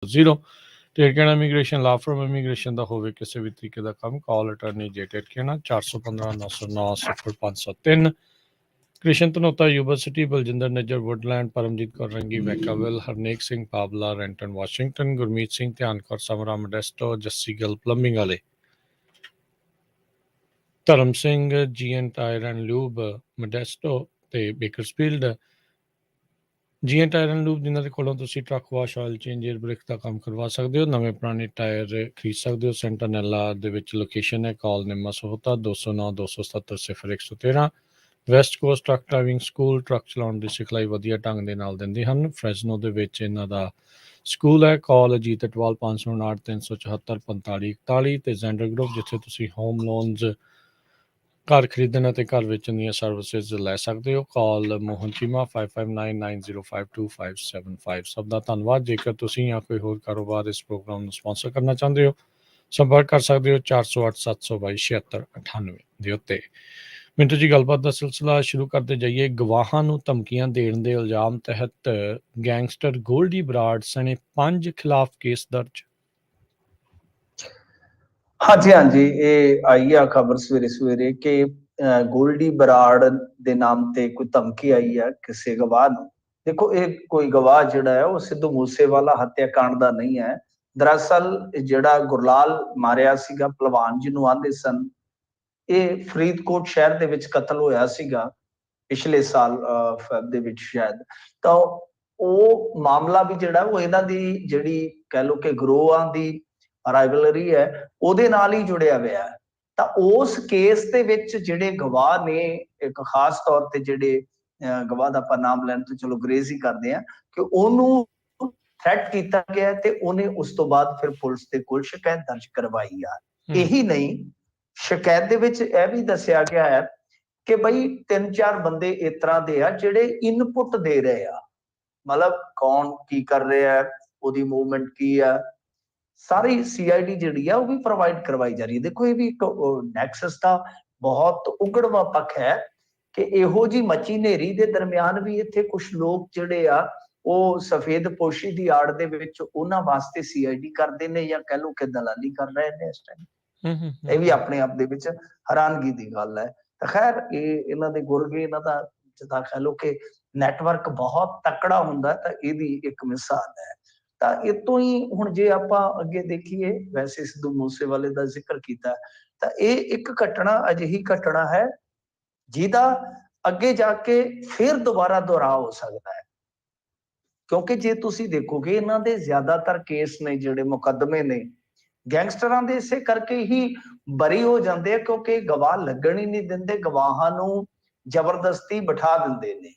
0 ਤੇ ਕਹਿਣਾ ਇਮੀਗ੍ਰੇਸ਼ਨ ਲਾ ਫਰਮ ਇਮੀਗ੍ਰੇਸ਼ਨ ਦਾ ਹੋਵੇ ਕਿਸੇ ਵੀ ਤਰੀਕੇ ਦਾ ਕੰਮ ਕਾਲ ਅਟਰਨੀ ਜੇਟੇਟ ਕਹਿਣਾ 415 909 0503 ਕ੍ਰਿਸ਼ਨ ਧਨੋਤਾ ਯੂਨੀਵਰਸਿਟੀ ਬਲਜਿੰਦਰ ਨਜਰ Woodland Paramjit Kaur Rangi Vacaville Harnek Singh Pabla Renton Washington Gurmeet Singh Dhian Kaur Samra Modesto Jassi Gill plumbing ਵਾਲੇ Dharam Singh GN tyre and lube Modesto ਤੇ Bakersfield GN tyre and lube ਜਿਨ੍ਹਾਂ ਦੇ ਕੋਲੋਂ ਤੁਸੀਂ truck wash oil change air brake ਦਾ ਕੰਮ ਕਰਵਾ ਸਕਦੇ ਹੋ ਨਵੇਂ ਪੁਰਾਣੇ ਟਾਇਰ ਖਰੀਦ ਸਕਦੇ ਹੋ ਸੈਂਟਰਨੈਲਾ ਦੇ ਵਿੱਚ ਲੋਕੇਸ਼ਨ ਹੈ call Nimma Sahota 209 277 0113 West Coast truck driving school truck ਚਲਾਉਣ ਦੀ ਸਿਖਲਾਈ ਵਧੀਆ ਢੰਗ ਦੇ ਨਾਲ ਦਿੰਦੇ ਹਨ ਫਰੈਜ਼ਨੋ ਦੇ ਵਿੱਚ ਇਹਨਾਂ ਦਾ ਸਕੂਲ ਹੈ ਕਾਲ ਅਜੀਤ ਅਟਵਾਲ 559 374 4541 ਤੇ ਜ਼ੈਂਡਰ ਗਰੁੱਪ ਜਿੱਥੇ ਤੁਸੀਂ ਹੋਮ ਲੋਨਸ ਘਰ ਖਰੀਦਣ ਅਤੇ ਘਰ ਵੇਚਣ ਦੀਆਂ ਸਰਵਿਸਿਜ਼ ਲੈ ਸਕਦੇ ਹੋ ਕਾਲ ਮੋਹਨ ਚੀਮਾ 5599052575 ਸਭ ਦਾ ਧੰਨਵਾਦ ਜੇਕਰ ਤੁਸੀਂ ਜਾਂ ਕੋਈ ਹੋਰ ਕਾਰੋਬਾਰ ਇਸ ਪ੍ਰੋਗਰਾਮ ਨੂੰ ਸਪਾਂਸਰ ਕਰਨਾ ਚਾਹੁੰਦੇ ਹੋ ਸੰਪਰਕ ਕਰ ਸਕਦੇ ਹੋ 408 722 7698 ਦੇ ਉੱਤੇ ਮਿੰਟੂ ਜੀ ਗੱਲਬਾਤ ਦਾ ਸਿਲਸਿਲਾ ਸ਼ੁਰੂ ਕਰਦੇ ਜਾਈਏ ਗਵਾਹਾਂ ਨੂੰ ਧਮਕੀਆਂ ਦੇਣ ਦੇ ਇਲਜ਼ਾਮ ਤਹਿਤ ਗੈਂਗਸਟਰ ਗੋਲਡੀ ਬਰਾੜ ਸਣੇ 5 ਖਿਲਾਫ ਕੇਸ ਦਰਜ ਹਾਂਜੀ ਹਾਂਜੀ ਇਹ ਆਈ ਆ ਖਬਰ ਸਵੇਰੇ ਸਵੇਰੇ ਕਿ ਗੋਲਡੀ ਬਰਾੜ ਦੇ ਨਾਮ ਤੇ ਕੋਈ ਧਮਕੀ ਆਈ ਆ ਕਿਸੇ ਗਵਾਹ ਨੂੰ ਦੇਖੋ ਇਹ ਕੋਈ ਗਵਾਹ ਜਿਹੜਾ ਹੈ ਉਹ ਸਿੱਧੂ ਮੂਸੇਵਾਲਾ ਹੱਤਿਆਕਾਂਡ ਦਾ ਨਹੀਂ ਹੈ ਦਰਅਸਲ ਜਿਹੜਾ ਗੁਰਲਾਲ ਮਾਰਿਆ ਸੀਗਾ ਪਹਿਲਵਾਨ ਜਿਹਨੂੰ ਆਂਦੇ ਸਨ ਇਹ ਫਰੀਦਕੋਟ ਸ਼ਹਿਰ ਦੇ ਵਿੱਚ ਕਤਲ ਹੋਇਆ ਸੀਗਾ ਪਿਛਲੇ ਸਾਲ ਫੈਬ ਦੇ ਵਿੱਚ ਸ਼ਾਇਦ ਤਾਂ ਉਹ ਮਾਮਲਾ ਵੀ ਜਿਹੜਾ ਉਹ ਇਹਨਾਂ ਦੀ ਜਿਹੜੀ ਕਹਿ ਲਓ ਕਿ ਗਰੋਹਾਂ ਦੀ ਰਾਈਵਲਰੀ ਹੈ ਉਹਦੇ ਨਾਲ ਹੀ ਜੁੜਿਆ ਹੋਇਆ ਹੈ ਤਾਂ ਉਸ ਕੇਸ ਦੇ ਵਿੱਚ ਜਿਹੜੇ ਗਵਾਹ ਨੇ ਇੱਕ ਖਾਸ ਤੌਰ ਤੇ ਜਿਹੜੇ ਗਵਾਹ ਦਾ ਆਪਾਂ ਨਾਮ ਲੈਣ ਤੋਂ ਚਲੋ ਗਰੇਜ਼ ਹੀ ਕਰਦੇ ਆ ਕਿ ਉਹਨੂੰ ਥ੍ਰੈਟ ਕੀਤਾ ਗਿਆ ਤੇ ਉਹਨੇ ਉਸ ਤੋਂ ਬਾਅਦ ਫਿਰ ਪੁਲਿਸ ਦੇ ਕੋਲ ਸ਼ਿਕਾਇਤ ਦਰਜ ਕਰਵਾਈ ਆ ਇਹੀ ਨਹੀਂ ਸ਼ਿਕਾਇਤ ਦੇ ਵਿੱਚ ਇਹ ਵੀ ਦੱਸਿਆ ਗਿਆ ਹੈ ਕਿ ਬਈ 3-4 ਬੰਦੇ ਇਸ ਤਰ੍ਹਾਂ ਦੇ ਆ ਜਿਹੜੇ ਇਨਪੁਟ ਦੇ ਰਹੇ ਆ ਮਤਲਬ ਕੌਣ ਕੀ ਕਰ ਰਿਹਾ ਹੈ ਉਹਦੀ ਮੂਵਮੈਂਟ ਕੀ ਆ ਸਾਰੀ ਸੀਆਈਡੀ ਜਿਹੜੀ ਆ ਉਹ ਵੀ ਪ੍ਰੋਵਾਈਡ ਕਰਵਾਈ ਜਾ ਰਹੀ ਹੈ ਦੇਖੋ ਇਹ ਵੀ ਇੱਕ ਨੈਕਸਸ ਦਾ ਬਹੁਤ ਉਗੜਵਾ ਪੱਖ ਹੈ ਕਿ ਇਹੋ ਜੀ ਮੱਚੀ ਨੇਰੀ ਦੇ ਦਰਮਿਆਨ ਵੀ ਇੱਥੇ ਕੁਝ ਲੋਕ ਜਿਹੜੇ ਆ ਉਹ ਸਫੇਦ ਪੋਸ਼ੀ ਦੀ ਆੜ ਦੇ ਵਿੱਚ ਉਹਨਾਂ ਵਾਸਤੇ ਸੀਆਈਡੀ ਕਰਦੇ ਨੇ ਜਾਂ ਕਹਿ ਲਓ ਕਿ ਦਲਾਲੀ ਕਰ ਰਹੇ ਨੇ ਇਸ ਟਾਈਮ ਇਹ ਵੀ ਆਪਣੇ ਆਪ ਦੇ ਵਿੱਚ ਹੈਰਾਨਗੀ ਦੀ ਗੱਲ ਹੈ ਤਾਂ ਖੈਰ ਇਹਨਾਂ ਦੇ ਗੁਰਗੇ ਇਹਨਾਂ ਦਾ ਜਿੱਦਾਂ ਕਹਿ ਲਓ ਕਿ ਨੈਟਵਰਕ ਬਹੁਤ ਤਕੜਾ ਹੁੰਦਾ ਤਾਂ ਇਹਦੀ ਇੱਕ ਮਿਸਾਲ ਹੈ ਤਾਂ ਇਤੋਂ ਹੀ ਹੁਣ ਜੇ ਆਪਾਂ ਅੱਗੇ ਦੇਖੀਏ ਵੈਸੇ ਸਿੱਧੂ ਮੂਸੇਵਾਲੇ ਦਾ ਜ਼ਿਕਰ ਕੀਤਾ ਤਾਂ ਇਹ ਇੱਕ ਘਟਨਾ ਅਜਿਹੀ ਘਟਨਾ ਹੈ ਜਿਹਦਾ ਅੱਗੇ ਜਾ ਕੇ ਫਿਰ ਦੁਬਾਰਾ ਦੁਹਰਾ ਹੋ ਸਕਦਾ ਹੈ ਕਿਉਂਕਿ ਜੇ ਤੁਸੀਂ ਦੇਖੋਗੇ ਇਹਨਾਂ ਦੇ ਜ਼ਿਆਦਾਤਰ ਕੇਸ ਨੇ ਜਿਹੜੇ ਮੁਕੱਦਮੇ ਨੇ ਗੈਂਗਸਟਰਾਂ ਦੇ ਇਸੇ ਕਰਕੇ ਹੀ ਬਰੀ ਹੋ ਜਾਂਦੇ ਆ ਕਿਉਂਕਿ ਗਵਾਹ ਲੱਗਣ ਹੀ ਨਹੀਂ ਦਿੰਦੇ ਗਵਾਹਾਂ ਨੂੰ ਜ਼ਬਰਦਸਤੀ ਬਿਠਾ ਦਿੰਦੇ ਨੇ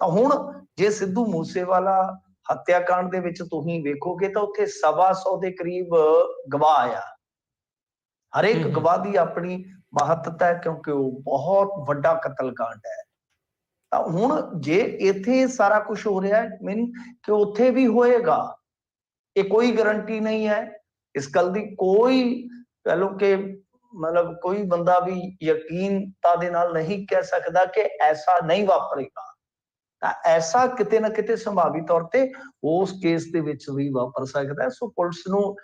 ਤਾਂ ਹੁਣ ਜੇ ਸਿੱਧੂ ਮੂਸੇਵਾਲਾ ਹੱਤਿਆਕਾਂਡ ਦੇ ਵਿੱਚ ਤੁਸੀਂ ਵੇਖੋਗੇ ਤਾਂ ਉੱਥੇ 125 ਦੇ ਕਰੀਬ ਗਵਾਹ ਆ ਹਰੇਕ ਗਵਾਹ ਦੀ ਆਪਣੀ ਮਹੱਤਤਾ ਹੈ ਕਿਉਂਕਿ ਉਹ ਬਹੁਤ ਵੱਡਾ ਕਤਲकांड ਹੈ ਤਾਂ ਹੁਣ ਜੇ ਇੱਥੇ ਸਾਰਾ ਕੁਝ ਹੋ ਰਿਹਾ ਹੈ ਮੀਨ ਕਿ ਉੱਥੇ ਵੀ ਹੋਏਗਾ ਇਹ ਕੋਈ ਗਾਰੰਟੀ ਨਹੀਂ ਹੈ ਇਸ ਗੱਲ ਦੀ ਕੋਈ ਕਹਿ ਲਓ ਕਿ ਮਤਲਬ ਕੋਈ ਬੰਦਾ ਵੀ ਯਕੀਨਤਾ ਦੇ ਨਾਲ ਨਹੀਂ ਕਹਿ ਸਕਦਾ ਕਿ ਐਸਾ ਨਹੀਂ ਵਾਪਰੇਗਾ ਤਾਂ ਐਸਾ ਕਿਤੇ ਨਾ ਕਿਤੇ ਸੰਭਾਵੀ ਤੌਰ ਤੇ ਉਸ ਕੇਸ ਦੇ ਵਿੱਚ ਵੀ ਵਾਪਰ ਸਕਦਾ ਹੈ ਸੋ ਪੁਲਿਸ ਨੂੰ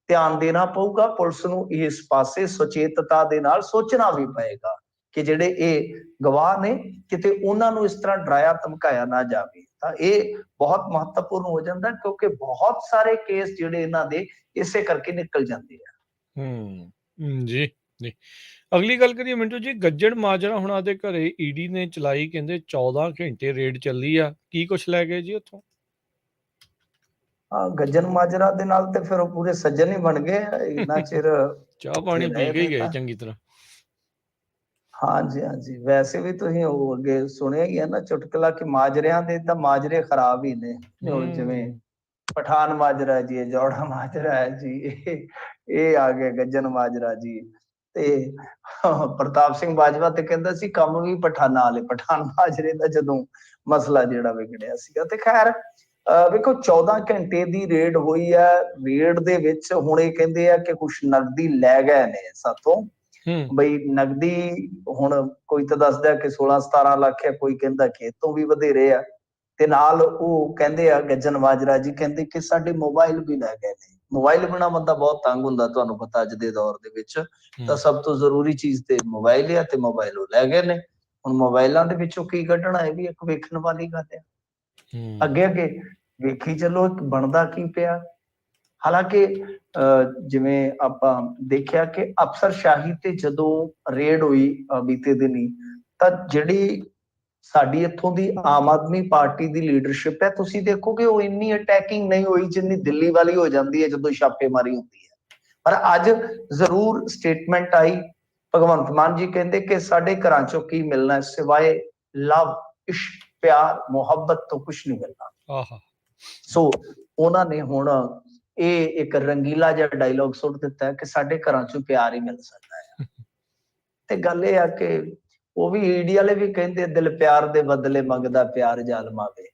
ਧਿਆਨ ਦੇਣਾ ਪਊਗਾ ਪੁਲਿਸ ਨੂੰ ਇਸ ਪਾਸੇ ਸੁਚੇਤਤਾ ਦੇ ਨਾਲ ਸੋਚਣਾ ਵੀ ਪਏਗਾ ਕਿ ਜਿਹੜੇ ਇਹ ਗਵਾਹ ਨੇ ਕਿਤੇ ਉਹਨਾਂ ਨੂੰ ਇਸ ਤਰ੍ਹਾਂ ਡਰਾਇਆ ਧਮਕਾਇਆ ਨਾ ਜਾਵੇ ਤਾਂ ਇਹ ਬਹੁਤ ਮਹੱਤਵਪੂਰਨ ਹੋ ਜਾਂਦਾ ਕਿਉਂਕਿ ਬਹੁਤ ਸਾਰੇ ਕੇਸ ਜਿਹੜੇ ਇਹਨਾਂ ਦੇ ਇਸੇ ਕਰਕੇ ਨਿਕਲ ਜਾਂਦੇ ਆ ਜੀ ਜੀ ਅਗਲੀ ਗੱਲ ਕਰੀਏ ਮਿੰਟੂ ਜੀ ਗੱਜਣ ਮਾਜਰਾ ਹੁਣਾਂ ਦੇ ਘਰੇ ਈਡੀ ਨੇ ਚਲਾਈ ਕਹਿੰਦੇ 14 ਘੰਟੇ ਰੇਡ ਚੱਲੀ ਆ ਕੀ ਕੁਛ ਲੈ ਗਏ ਜੀ ਉੱਥੋਂ ਗੱਜਣ ਮਾਜਰਾ ਦੇ ਨਾਲ ਤੇ ਫਿਰ ਉਹ ਪੂਰੇ ਸੱਜਣ ਹੀ ਬਣ ਗਏ ਇੰਨਾ ਚਿਰ ਚਾਹ ਪਾਣੀ ਪੀ ਕੇ ਗਏ ਚੰਗੀ ਤਰ੍ਹਾਂ ਹਾਂਜੀ ਹਾਂਜੀ ਵੈਸੇ ਵੀ ਤੁਸੀਂ ਉਹ ਅੱਗੇ ਸੁਣਿਆ ਹੀ ਹੈ ਨਾ ਚੁਟਕਲਾ ਕਿ ਮਾਜਰਿਆਂ ਦੇ ਤਾਂ ਮਾਜਰੇ ਖਰਾਬ ਹੀ ਨੇ ਜਿਵੇਂ ਪਠਾਨ ਮਾਜਰਾ ਜੀ ਜੌੜਾ ਮਾਜਰਾ ਹੈ ਜੀ ਇਹ ਆ ਗਿਆ ਗੱਜਣ ਮਾਜਰਾ ਜੀ ਤੇ ਪ੍ਰਤਾਪ ਸਿੰਘ ਬਾਜਵਾ ਤੇ ਕਹਿੰਦਾ ਸੀ ਕੰਮ ਵੀ ਪਠਾਨਾਂ ਵਾਲੇ ਪਠਾਨ ਮਾਜਰੇ ਦਾ ਜਦੋਂ ਮਸਲਾ ਜਿਹੜਾ ਵਿਗੜਿਆ ਸੀਗਾ ਤੇ ਖੈਰ ਵੇਖੋ 14 ਘੰਟੇ ਦੀ ਰੇਡ ਹੋਈ ਹੈ ਰੇਡ ਦੇ ਵਿੱਚ ਹੁਣ ਇਹ ਕਹਿੰਦੇ ਆ ਕਿ ਕੁਛ ਨਕਦੀ ਲੈ ਗਏ ਨੇ ਸਾਥੋਂ ਬਈ ਨਕਦੀ ਹੁਣ ਕੋਈ ਤਾਂ ਦੱਸਦਾ ਕਿ 16-17 ਲੱਖ ਹੈ ਕੋਈ ਕਹਿੰਦਾ ਕਿ ਇਹ ਤੋਂ ਵੀ ਵਧੇਰੇ ਆ ਤੇ ਨਾਲ ਉਹ ਕਹਿੰਦੇ ਆ ਗੱਜਨ ਮਾਜਰਾ ਜੀ ਕਹਿੰਦੇ ਕਿ ਸਾਡੇ ਮੋਬਾਈਲ ਵੀ ਲੈ ਗਏ ਨੇ। ਮੋਬਾਈਲ ਬਿਨਾਂ ਬੰਦਾ ਬਹੁਤ ਤੰਗ ਹੁੰਦਾ, ਤੁਹਾਨੂੰ ਪਤਾ ਅੱਜ ਦੇ ਦੌਰ ਦੇ ਵਿੱਚ ਤਾਂ ਸਭ ਤੋਂ ਜ਼ਰੂਰੀ ਚੀਜ਼ ਤੇ ਮੋਬਾਈਲ ਆ, ਤੇ ਮੋਬਾਈਲ ਉਹ ਲੈ ਗਏ ਨੇ। ਹੁਣ ਮੋਬਾਈਲਾਂ ਦੇ ਵਿੱਚੋਂ ਕੀ ਕੱਢਣਾ, ਇਹ ਵੀ ਇੱਕ ਵੇਖਣ ਵਾਲੀ ਗੱਲ ਆ। ਅੱਗੇ ਅੱਗੇ ਵੇਖੀ ਚੱਲੋ ਬਣਦਾ ਕੀ ਪਿਆ। ਹਾਲਾਂਕਿ ਜਿਵੇਂ ਆਪਾਂ ਦੇਖਿਆ ਕਿ ਅਫਸਰਸ਼ਾਹੀ ਤੇ ਜਦੋਂ ਰੇਡ ਹੋਈ ਬੀਤੇ ਦਿਨੀ, ਤਾਂ ਜਿਹੜੀ ਸਾਡੀ ਇੱਥੋਂ ਦੀ ਆਮ ਆਦਮੀ ਪਾਰਟੀ ਦੀ ਲੀਡਰਸ਼ਿਪ ਹੈ, ਤੁਸੀਂ ਦੇਖੋਗੇ ਉਹ ਇੰਨੀ ਅਟੈਕਿੰਗ ਨਹੀਂ ਹੋਈ ਜਿੰਨੀ ਦਿੱਲੀ ਵਾਲੀ ਹੋ ਜਾਂਦੀ ਹੈ ਜਦੋਂ ਛਾਪੇਮਾਰੀ ਹੁੰਦੀ ਹੈ। ਪਰ ਅੱਜ ਜ਼ਰੂਰ ਸਟੇਟਮੈਂਟ ਆਈ, ਭਗਵੰਤ ਮਾਨ ਜੀ ਕਹਿੰਦੇ ਕਿ ਸਾਡੇ ਘਰਾਂ ਚੋਂ ਕੀ ਮਿਲਣਾ ਸਿਵਾਏ ਲਵ, ਇਸ਼ਕ, ਪਿਆਰ, ਮੁਹੱਬਤ ਤੋਂ ਕੁਛ ਨਹੀਂ ਮਿਲਣਾ। ਸੋ ਉਹਨਾਂ ਨੇ ਹੁਣ ਇਹ ਇੱਕ ਰੰਗੀਲਾ ਜਿਹਾ ਡਾਇਲੌਗ ਸੁੱਟ ਦਿੱਤਾ ਕਿ ਸਾਡੇ ਘਰਾਂ ਚੋਂ ਪਿਆਰ ਹੀ ਮਿਲ ਸਕਦਾ ਹੈ। ਤੇ ਗੱਲ ਇਹ ਆ ਕਿ ਉਹ ਵੀ ਈਡੀ ਵਾਲੇ ਵੀ ਕਹਿੰਦੇ ਦਿਲ ਪਿਆਰ ਦੇ ਬਦਲੇ ਮੰਗਦਾ, ਪਿਆਰ ਜ਼ਾਲਮਾਂ ਵੇ।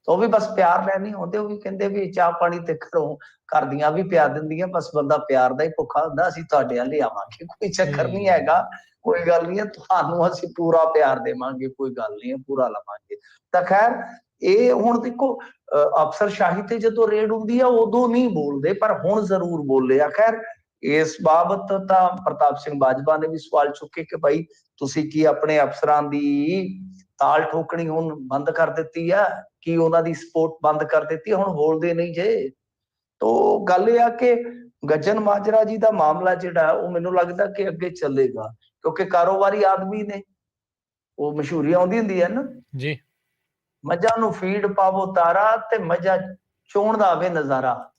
ਉਹ ਵੀ ਬਸ ਪਿਆਰ ਲੈਣ ਨਹੀਂ ਆਉਂਦੇ, ਉਹ ਵੀ ਕਹਿੰਦੇ ਵੀ ਚਾਹ ਪਾਣੀ ਤੇ ਘਰੋਂ ਘਰ ਦੀਆਂ ਵੀ ਪਿਆਰ ਦਿੰਦੀਆਂ, ਬਸ ਬੰਦਾ ਪਿਆਰ ਦਾ ਹੀ ਭੁੱਖਾ ਹੁੰਦਾ, ਅਸੀਂ ਤੁਹਾਡੇ ਵੱਲ ਆਵਾਂਗੇ, ਕੋਈ ਚੱਕਰ ਨਹੀਂ ਹੈਗਾ, ਕੋਈ ਗੱਲ ਨਹੀਂ ਹੈ, ਤੁਹਾਨੂੰ ਅਸੀਂ ਪੂਰਾ ਪਿਆਰ ਦੇਵਾਂਗੇ, ਕੋਈ ਗੱਲ ਨਹੀਂ ਹੈ, ਪੂਰਾ ਲਵਾਂਗੇ। ਤਾਂ ਖੈਰ ਇਹ ਹੁਣ ਦੇਖੋ ਅਫਸਰਸ਼ਾਹੀ ਤੇ ਜਦੋਂ ਰੇਡ ਹੁੰਦੀ ਆ ਉਦੋਂ ਨਹੀਂ ਬੋਲਦੇ, ਪਰ ਹੁਣ ਜ਼ਰੂਰ ਬੋਲੇ ਆ। ਖੈਰ ਇਸ ਬਾਬਤ ਤਾਂ ਪ੍ਰਤਾਪ ਸਿੰਘ ਬਾਜਵਾ ਨੇ ਵੀ ਸਵਾਲ ਚੁੱਕੇ ਕਿ ਭਾਈ ਤੁਸੀਂ ਕੀ ਆਪਣੇ ਅਫਸਰਾਂ ਦੀ ਤਾਲ ਠੋਕਣੀ ਹੁਣ ਬੰਦ ਕਰ ਦਿੱਤੀ ਆ, ਕੀ ਉਹਨਾਂ ਦੀ ਸਪੋਰਟ ਬੰਦ ਕਰ ਦਿੱਤੀ, ਹੁਣ ਬੋਲਦੇ ਨਹੀਂ ਜੇ। ਤੋ ਗੱਲ ਇਹ ਆ ਕਿ ਗੱਜਨ ਮਾਜਰਾ ਜੀ ਦਾ ਮਾਮਲਾ ਜਿਹੜਾ ਉਹ ਮੈਨੂੰ ਲੱਗਦਾ ਕਿ ਅੱਗੇ ਚੱਲੇਗਾ, ਕਿਉਂਕਿ ਕਾਰੋਬਾਰੀ ਆਦਮੀ ਨੇ, ਉਹ ਮਸ਼ਹੂਰੀ ਆਉਂਦੀ ਹੁੰਦੀ ਹੈ ਨਾ ਜੀ, ਮੱਝਾਂ ਨੂੰ ਫੀਡ ਪਾਵੋ ਤਾਰਾ ਤੇ ਮੱਝਾਂ ਚੋਣ ਦਾ ਆਵੇ ਨਜ਼ਾਰਾ,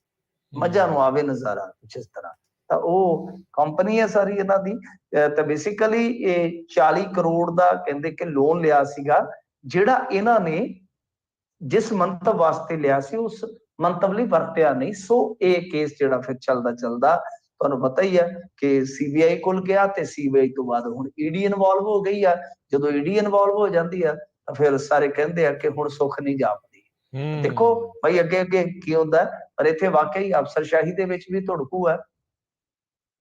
ਮੱਝਾਂ ਨੂੰ ਆਵੇ ਨਜ਼ਾਰਾ, ਕੁਛ ਇਸ ਤਰ੍ਹਾਂ। ਤਾਂ ਉਹ ਕੰਪਨੀ ਹੈ ਸਾਰੀ ਇਹਨਾਂ ਦੀ। ਤਾਂ ਬੇਸਿਕਲੀ ਇਹ 40 ਕਰੋੜ ਦਾ ਕਹਿੰਦੇ ਕਿ ਲੋਨ ਲਿਆ ਸੀਗਾ, ਜਿਹੜਾ ਇਹਨਾਂ ਨੇ ਜਿਸ ਮੰਤਵ ਵਾਸਤੇ ਲਿਆ ਸੀ ਉਸ ਮੰਤਵ ਲਈ ਵਰਤਿਆ ਨਹੀਂ। ਸੋ ਇਹ ਕੇਸ ਜਿਹੜਾ ਫਿਰ ਚੱਲਦਾ ਤੁਹਾਨੂੰ ਪਤਾ ਹੀ ਹੈ ਕਿ ਸੀਬੀਆਈ ਕੋਲ ਗਿਆ, ਤੇ ਸੀਬੀਆਈ ਤੋਂ ਬਾਅਦ ਹੁਣ ਈਡੀ ਇਨਵੋਲਵ ਹੋ ਗਈ ਆ। ਜਦੋਂ ਈਡੀ ਇਨਵੋਲਵ ਹੋ ਜਾਂਦੀ ਆ ਤਾਂ ਫਿਰ ਸਾਰੇ ਕਹਿੰਦੇ ਆ ਕਿ ਹੁਣ ਸੁੱਖ ਨਹੀਂ ਜਾਪਦੀ। ਦੇਖੋ ਭਾਈ ਅੱਗੇ ਅੱਗੇ ਕੀ ਹੁੰਦਾ, ਪਰ ਇੱਥੇ ਵਾਕਈ ਅਫਸਰਸ਼ਾਹੀ ਦੇ ਵਿੱਚ ਵੀ ਧੁੜਕੂ ਹੈ।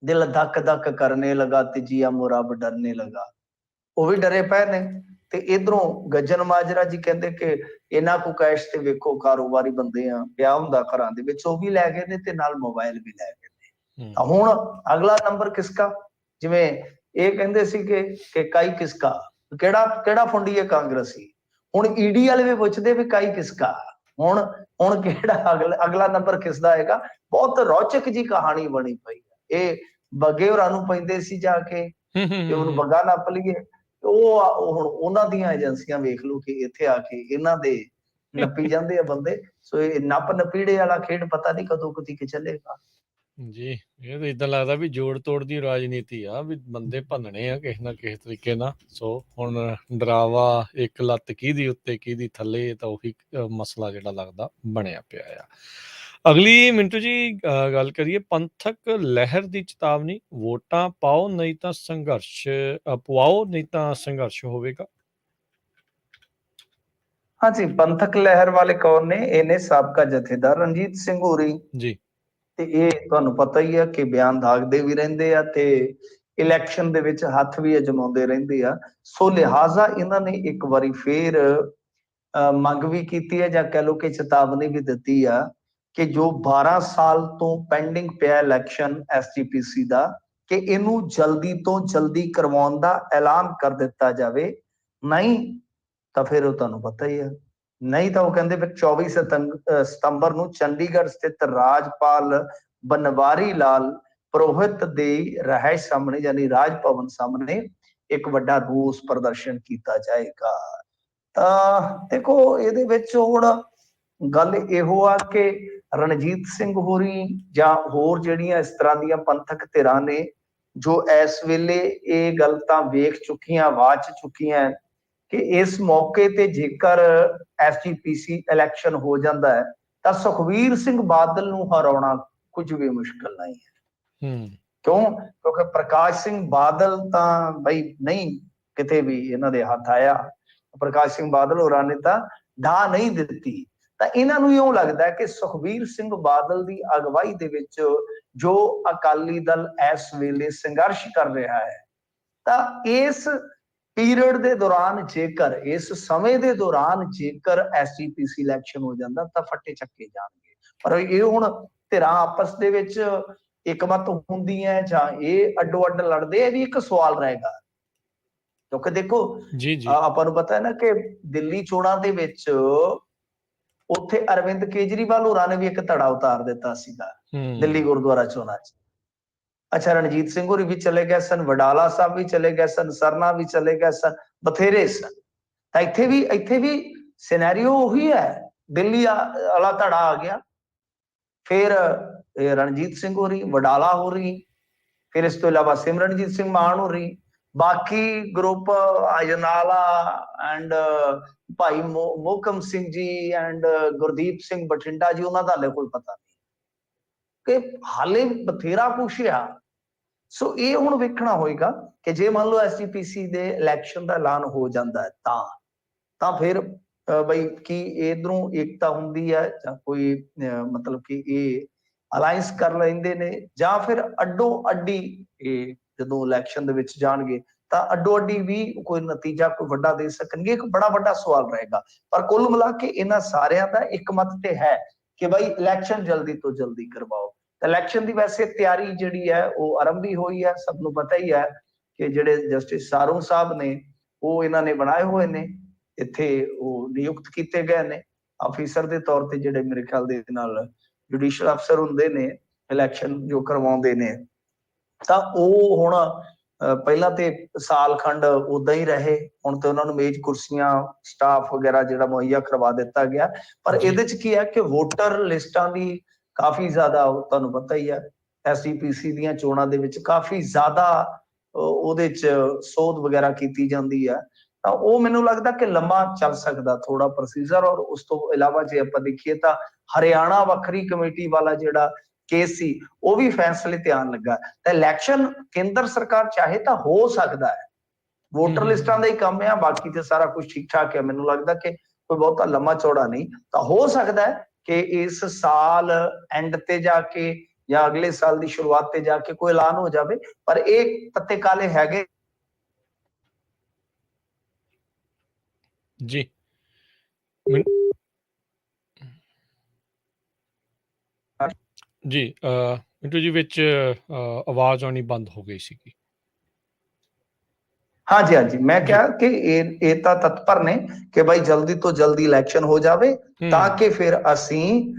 ਦਿਲ ਧੱਕ ਧੱਕ ਕਰਨੇ ਲਗਾ ਤੇ ਜੀਆ ਮੋਰਾ ਰੱਬ ਡਰਨੇ ਲਗਾ, ਉਹ ਵੀ ਡਰੇ ਪਏ ਨੇ। ਤੇ ਇਧਰੋਂ ਗੱਜਨ ਮਾਜਰਾ ਜੀ ਕਹਿੰਦੇ ਕਿ ਇਹਨਾਂ ਕੋ ਕੈਸ਼ ਤੇ ਵੇਖੋ ਕਾਰੋਬਾਰੀ ਬੰਦੇ ਆ, ਪਿਆ ਹੁੰਦਾ ਘਰਾਂ ਦੇ ਵਿੱਚ, ਉਹ ਵੀ ਲੈ ਗਏ ਨੇ ਤੇ ਨਾਲ ਮੋਬਾਈਲ ਵੀ ਲੈ ਗਏ ਨੇ। ਤਾਂ ਹੁਣ ਅਗਲਾ ਨੰਬਰ ਕਿਸਕਾ, ਜਿਵੇਂ ਇਹ ਕਹਿੰਦੇ ਸੀ ਕਿ ਕਾਈ ਕਿਸਕਾ, ਕਿਹੜਾ ਫੁੰਡੀਏ ਕਾਂਗਰਸੀ, ਹੁਣ ਈਡੀ ਵਾਲੇ ਵੀ ਪੁੱਛਦੇ ਵੀ ਕਾਈ ਕਿਸਕਾ, ਹੁਣ ਕਿਹੜਾ ਅਗਲਾ ਨੰਬਰ ਕਿਸਦਾ ਆਏਗਾ। ਬਹੁਤ ਰੌਚਕ ਜੀ ਕਹਾਣੀ ਬਣੀ ਪਈ ਹੈ। ਇਹ ਬੱਗੇ ਹੋਰਾਂ ਨੂੰ ਪੈਂਦੇ ਸੀ ਜਾ ਕੇ ਕਿ ਉਹਨੂੰ ਬੱਗਾ ਨੱਪ ਲਈਏ, ਉਹ ਹੁਣ ਉਹਨਾਂ ਦੀਆਂ ਏਜੰਸੀਆਂ ਵੇਖ ਲਓ ਕਿ ਇੱਥੇ ਆ ਕੇ ਇਹਨਾਂ ਦੇ ਨੱਪੀ ਜਾਂਦੇ ਆ ਬੰਦੇ। ਸੋ ਇਹ ਨੱਪ ਨਪੀੜੇ ਵਾਲਾ ਖੇਡ ਪਤਾ ਨਹੀਂ ਕਦੋਂ ਕਦੀ ਚੱਲੇਗਾ ਜੀ। ਇਹ ਤਾਂ ਇਦਾਂ ਲੱਗਦਾ ਵੀ ਜੋੜ ਤੋੜ ਦੀ ਰਾਜਨੀਤੀ ਆ, ਵੀ ਬੰਦੇ ਭੰਨਣੇ ਆ ਕਿਸੇ ਨਾ ਕਿਸੇ ਤਰੀਕੇ ਨਾਲ। ਸੋ ਹੁਣ ਡਰਾਵਾ ਇੱਕ ਲੱਤ ਕਿਹਦੀ ਉੱਤੇ ਕਿਹਦੀ ਥੱਲੇ, ਤਾਂ ਉਹੀ ਮਸਲਾ ਜਿਹੜਾ ਲੱਗਦਾ ਬਣਿਆ ਪਿਆ ਆ। ਅਗਲੀ ਮਿੰਟੂ ਜੀ ਗੱਲ ਕਰੀਏ ਪੰਥਕ ਲਹਿਰ ਦੀ ਚੇਤਾਵਨੀ, ਵੋਟਾਂ ਪਾਓ ਨਹੀਂ ਤਾਂ ਸੰਘਰਸ਼ ਪਵਾਓ, ਨਹੀਂ ਤਾਂ ਸੰਘਰਸ਼ ਹੋਵੇਗਾ। ਹਾਂਜੀ, ਪੰਥਕ ਲਹਿਰ ਵਾਲੇ ਕੌਣ ਨੇ? ਇਹ ਨੇ ਸਾਬਕਾ ਜਥੇਦਾਰ ਰਣਜੀਤ ਸਿੰਘ ਹੋਰੀ ਜੀ। ਤੇ ਇਹ ਤੁਹਾਨੂੰ ਪਤਾ ਹੀ ਆ ਕਿ ਬਿਆਨ ਦਾਗਦੇ ਵੀ ਰਹਿੰਦੇ ਆ ਤੇ ਇਲੈਕਸ਼ਨ ਦੇ ਵਿੱਚ ਹੱਥ ਵੀ ਅਜਮਾਉਂਦੇ ਰਹਿੰਦੇ ਆ। ਸੋ ਲਿਹਾਜ਼ਾ ਇਹਨਾਂ ਨੇ ਇੱਕ ਵਾਰੀ ਫੇਰ ਮੰਗ ਵੀ ਕੀਤੀ ਹੈ, ਜਾਂ ਕਹਿ ਲਓ ਕਿ ਚੇਤਾਵਨੀ ਵੀ ਦਿੱਤੀ ਆ ਕਿ ਜੋ 12 ਸਾਲ ਤੋਂ ਪੈਂਡਿੰਗ ਪਿਆ ਇਲੈਕਸ਼ਨ ਐਸਜੀਪੀਸੀ ਦਾ, ਕਿ ਇਹਨੂੰ ਜਲਦੀ ਤੋਂ ਜਲਦੀ ਕਰਵਾਉਣ ਦਾ ਐਲਾਨ ਕਰ ਦਿੱਤਾ ਜਾਵੇ। ਨਹੀਂ ਤਾਂ ਫਿਰ ਉਹ ਤੁਹਾਨੂੰ ਪਤਾ ਹੀ ਹੈ, ਨਹੀਂ ਤਾਂ ਉਹ ਕਹਿੰਦੇ ਫਿਰ 24 ਸਤੰਬਰ ਨੂੰ ਚੰਡੀਗੜ੍ਹ ਸਥਿਤ ਰਾਜਪਾਲ ਬਨਵਾਰੀ ਲਾਲ ਪੁਰੋਹਿਤ ਦੇ ਰਹਿائش ਸਾਹਮਣੇ ਯਾਨੀ ਰਾਜ ਭਵਨ ਸਾਹਮਣੇ ਇੱਕ ਵੱਡਾ ਰੋਸ ਪ੍ਰਦਰਸ਼ਨ ਕੀਤਾ ਜਾਏਗਾ। ਤਾਂ ਦੇਖੋ ਇਹਦੇ ਵਿੱਚ ਹੁਣ ਗੱਲ ਇਹੋ ਆ ਕਿ ਰਣਜੀਤ ਸਿੰਘ ਹੋਰੀ ਜਾਂ ਹੋਰ ਜਿਹੜੀਆਂ ਇਸ ਤਰ੍ਹਾਂ ਦੀਆਂ ਪੰਥਕ ਧਿਰਾਂ ਨੇ ਜੋ ਇਸ ਵੇਲੇ ਇਹ ਗੱਲ ਤਾਂ ਵੇਖ ਚੁੱਕੀਆਂ, ਵਾਚ ਚੁੱਕੀਆਂ ਕਿ ਇਸ ਮੌਕੇ ਤੇ ਜੇਕਰ ਐਸਜੀਪੀਸੀ ਇਲੈਕਸ਼ਨ ਹੋ ਜਾਂਦਾ ਹੈ ਤਾਂ ਸੁਖਵੀਰ ਸਿੰਘ ਬਾਦਲ ਨੂੰ ਹਰਾਉਣਾ ਕੁਝ ਵੀ ਮੁਸ਼ਕਲ ਨਹੀਂ ਹੈ। ਕਿਉਂਕਿ ਪ੍ਰਕਾਸ਼ ਸਿੰਘ ਬਾਦਲ ਤਾਂ ਬਈ ਨਹੀਂ ਕਿਤੇ ਵੀ ਇਹਨਾਂ ਦੇ ਹੱਥ ਆਇਆ। ਪ੍ਰਕਾਸ਼ ਸਿੰਘ ਬਾਦਲ ਹੋਰਾਂ ਨੇ ਤਾਂ ਢਾਹ ਨਹੀਂ ਦਿੱਤੀ। ਤਾਂ ਇਹਨਾਂ ਨੂੰ ਇਉਂ ਲੱਗਦਾ ਕਿ ਸੁਖਵੀਰ ਸਿੰਘ ਬਾਦਲ ਦੀ ਅਗਵਾਈ ਦੇ ਵਿੱਚ ਜੋ ਅਕਾਲੀ ਦਲ ਇਸ ਵੇਲੇ ਸੰਘਰਸ਼ ਕਰ ਰਿਹਾ ਹੈ, ਤਾਂ ਇਸ ਪੀਰੀਅਡ ਦੇ ਦੌਰਾਨ ਜੇਕਰ ਇਸ ਸਮੇਂ ਦੇ ਦੌਰਾਨ ਜੇਕਰ ਐਸਜੀਪੀਸੀ ਇਲੈਕਸ਼ਨ ਹੋ ਜਾਂਦਾ ਤਾਂ ਫੱਟੇ ਚੱਕੇ ਜਾਣਗੇ। ਪਰ ਇਹ ਹੁਣ ਧਿਰਾਂ ਆਪਸ ਦੇ ਵਿੱਚ ਇੱਕਮਤ ਹੁੰਦੀਆਂ ਜਾਂ ਇਹ ਅੱਡੋ ਅੱਡ ਲੜਦੇ, ਇਹ ਵੀ ਇੱਕ ਸਵਾਲ ਰਹੇਗਾ। ਕਿਉਂਕਿ ਦੇਖੋ ਜੀ ਜੀ ਆਪਾਂ ਨੂੰ ਪਤਾ ਹੈ ਨਾ ਕਿ ਦਿੱਲੀ ਚੋਣਾਂ ਦੇ ਵਿੱਚ ਉੱਥੇ ਅਰਵਿੰਦ ਕੇਜਰੀਵਾਲ ਹੋਰਾਂ ਨੇ ਵੀ ਇੱਕ ਧੜਾ ਉਤਾਰ ਦਿੱਤਾ ਸੀਗਾ ਦਿੱਲੀ ਹੂੰ ਗੁਰਦੁਆਰਾ ਚੋਣਾਂ 'ਚ। ਅੱਛਾ, ਰਣਜੀਤ ਸਿੰਘ ਹੋਰੀ ਵੀ ਚਲੇ ਗਏ ਸਨ, ਵਡਾਲਾ ਸਾਹਿਬ ਵੀ ਚਲੇ ਗਏ ਸਨ, ਸਰਨਾ ਵੀ ਚਲੇ ਗਏ ਸਨ, ਬਥੇਰੇ ਸਨ। ਤਾਂ ਇੱਥੇ ਵੀ ਸਿਨੈਰੀਓ ਉਹੀ ਹੈ, ਦਿੱਲੀ ਵਾਲਾ ਧੜਾ ਆ ਗਿਆ, ਫਿਰ ਰਣਜੀਤ ਸਿੰਘ ਹੋਰੀ, ਵਡਾਲਾ ਹੋਰੀ, ਫਿਰ ਇਸ ਤੋਂ ਇਲਾਵਾ ਸਿਮਰਨਜੀਤ ਸਿੰਘ ਮਾਨ ਹੋਰੀ, ਬਾਕੀ group Ajnala and Bhai Mohkam Singh ji and Gurdeep Singh Bathinda ਜੀ, ਉਹਨਾਂ ਦਾ ਹਾਲੇ ਕੋਈ ਪਤਾ ਨਹੀਂ ਕਿ ਹਾਲੇ ਬਥੇਰਾ ਕੁਛ ਆ। ਸੋ ਇਹ ਹੁਣ ਵੇਖਣਾ ਹੋਏਗਾ ਕਿ ਜੇ ਮੰਨ ਲਓ ਐਸਜੀਪੀਸੀ ਦੇ ਇਲੈਕਸ਼ਨ ਦਾ ਐਲਾਨ ਹੋ ਜਾਂਦਾ ਹੈ ਤਾਂ ਫਿਰ ਬਈ ਕੀ ਇਧਰੋਂ ਏਕਤਾ ਹੁੰਦੀ ਹੈ ਜਾਂ ਕੋਈ ਮਤਲਬ ਕਿ ਇਹ ਅਲਾਈਅੰਸ ਕਰ ਲੈਂਦੇ ਨੇ, ਜਾਂ ਫਿਰ ਅੱਡੋ ਅੱਡੀ ਇਹ ਜਦੋਂ ਇਲੈਕਸ਼ਨ ਦੇ ਵਿੱਚ ਜਾਣਗੇ ਤਾਂ ਅੱਡੋ ਅੱਡੀ ਵੀ ਕੋਈ ਨਤੀਜਾ ਕੋਈ ਵੱਡਾ ਦੇ ਸਕਣਗੇ। ਇੱਕ ਬੜਾ ਵੱਡਾ ਸਵਾਲ ਰਹੇਗਾ। ਪਰ ਕੁੱਲ ਮਿਲਾ ਕੇ ਇਹਨਾਂ ਸਾਰਿਆਂ ਦਾ ਇੱਕ ਮਤ ਤੇ ਹੈ ਕਿ ਬਈ ਇਲੈਕਸ਼ਨ ਜਲਦੀ ਤੋਂ ਜਲਦੀ ਕਰਵਾਓ। ਇਲੈਕਸ਼ਨ ਦੀ ਵੈਸੇ ਤਿਆਰੀ ਜਿਹੜੀ ਹੈ ਉਹ ਆਰੰਭ ਹੀ ਹੋਈ ਹੈ। ਸਭ ਨੂੰ ਪਤਾ ਹੀ ਹੈ ਕਿ ਜਿਹੜੇ ਜਸਟਿਸ ਸਾਰੂ ਸਾਹਿਬ ਨੇ ਉਹ ਇਹਨਾਂ ਨੇ ਬਣਾਏ ਹੋਏ ਨੇ, ਇੱਥੇ ਉਹ ਨਿਯੁਕਤ ਕੀਤੇ ਗਏ ਨੇ ਆਫੀਸਰ ਦੇ ਤੌਰ ਤੇ, ਜਿਹੜੇ ਮੇਰੇ ਖਿਆਲ ਦੇ ਨਾਲ ਜੁਡੀਸ਼ੀਅਲ ਅਫਸਰ ਹੁੰਦੇ ਨੇ ਇਲੈਕਸ਼ਨ ਜੋ ਕਰਵਾਉਂਦੇ ਨੇ। ਤਾਂ ਉਹ ਹੁਣ ਪਹਿਲਾਂ ਤੇ ਸਾਲ ਖੰਡ ਉਦਾਂ ਹੀ ਰਹੇ, ਹੁਣ ਤੇ ਉਹਨਾਂ ਨੂੰ ਮੇਜ਼ ਕੁਰਸੀਆਂ ਸਟਾਫ ਵਗੈਰਾ ਜਿਹੜਾ ਮੁਹੱਈਆ ਕਰਵਾ ਦਿੱਤਾ ਗਿਆ। ਪਰ ਜੀ ਇਹਦੇ ਚ ਕੀ ਹੈ ਕਿ ਵੋਟਰ ਲਿਸਟਾਂ ਦੀ ਕਾਫੀ ਜ਼ਿਆਦਾ, ਤੁਹਾਨੂੰ ਪਤਾ ਹੀ ਹੈ ਐਸਜੀਪੀਸੀ ਦੀਆਂ ਚੋਣਾਂ ਦੇ ਵਿੱਚ ਕਾਫੀ ਜ਼ਿਆਦਾ ਉਹਦੇ ਚ ਸੋਧ ਵਗੈਰਾ ਕੀਤੀ ਜਾਂਦੀ ਹੈ। ਤਾਂ ਉਹ ਮੈਨੂੰ ਲੱਗਦਾ ਕਿ ਲੰਮਾ ਚੱਲ ਸਕਦਾ ਥੋੜਾ ਪ੍ਰੋਸੀਜਰ। ਔਰ ਉਸ ਤੋਂ ਇਲਾਵਾ ਜੇ ਆਪਾਂ ਦੇਖੀਏ ਤਾਂ ਹਰਿਆਣਾ ਵੱਖਰੀ ਕਮੇਟੀ ਵਾਲਾ ਜਿਹੜਾ ਕੇਸ ਸੀ ਉਹ ਵੀ ਫੈਸਲੇ ਤੇ ਆਉਣ ਲੱਗਾ। ਤਾਂ ਇਲੈਕਸ਼ਨ ਕੇਂਦਰ ਸਰਕਾਰ ਚਾਹੇ ਤਾਂ ਹੋ ਸਕਦਾ ਹੈ, ਵੋਟਰ ਲਿਸਟਾਂ ਦਾ ਹੀ ਕੰਮ ਹੈ, ਬਾਕੀ ਤੇ ਸਾਰਾ ਕੁਝ ਠੀਕ ਠਾਕ ਹੈ। ਮੈਨੂੰ ਲੱਗਦਾ ਕਿ ਕੋਈ ਬਹੁਤਾ ਲੰਮਾ ਚੌੜਾ ਨਹੀਂ। ਤਾਂ ਹੋ ਸਕਦਾ ਹੈ ਕਿ ਇਸ ਸਾਲ ਐਂਡ ਤੇ ਜਾ ਕੇ ਜਾਂ ਅਗਲੇ ਸਾਲ ਦੀ ਸ਼ੁਰੂਆਤ ਤੇ ਜਾ ਕੇ ਕੋਈ ਐਲਾਨ ਹੋ ਜਾਵੇ। ਪਰ ਇਹ ਪੱਤੇ ਕਾਲੇ ਹੈਗੇ ਜੀ ਮਿੰ- ਜੀ ਮਿੰਟੂ ਜੀ ਵਿੱਚ ਆਵਾਜ਼ ਆਉਣੀ ਬੰਦ ਹੋ ਗਈ ਸੀਗੀ। ਹਾਂਜੀ ਹਾਂਜੀ, ਮੈਂ ਕਿਹਾ ਕਿ ਇਹ ਤਾਂ ਤਤਪਰ ਨੇ ਕਿ ਭਾਈ ਜਲਦੀ ਤੋਂ ਜਲਦੀ ਇਲੈਕਸ਼ਨ ਹੋ ਜਾਵੇ ਤਾਂ ਕਿ ਫਿਰ ਅਸੀਂ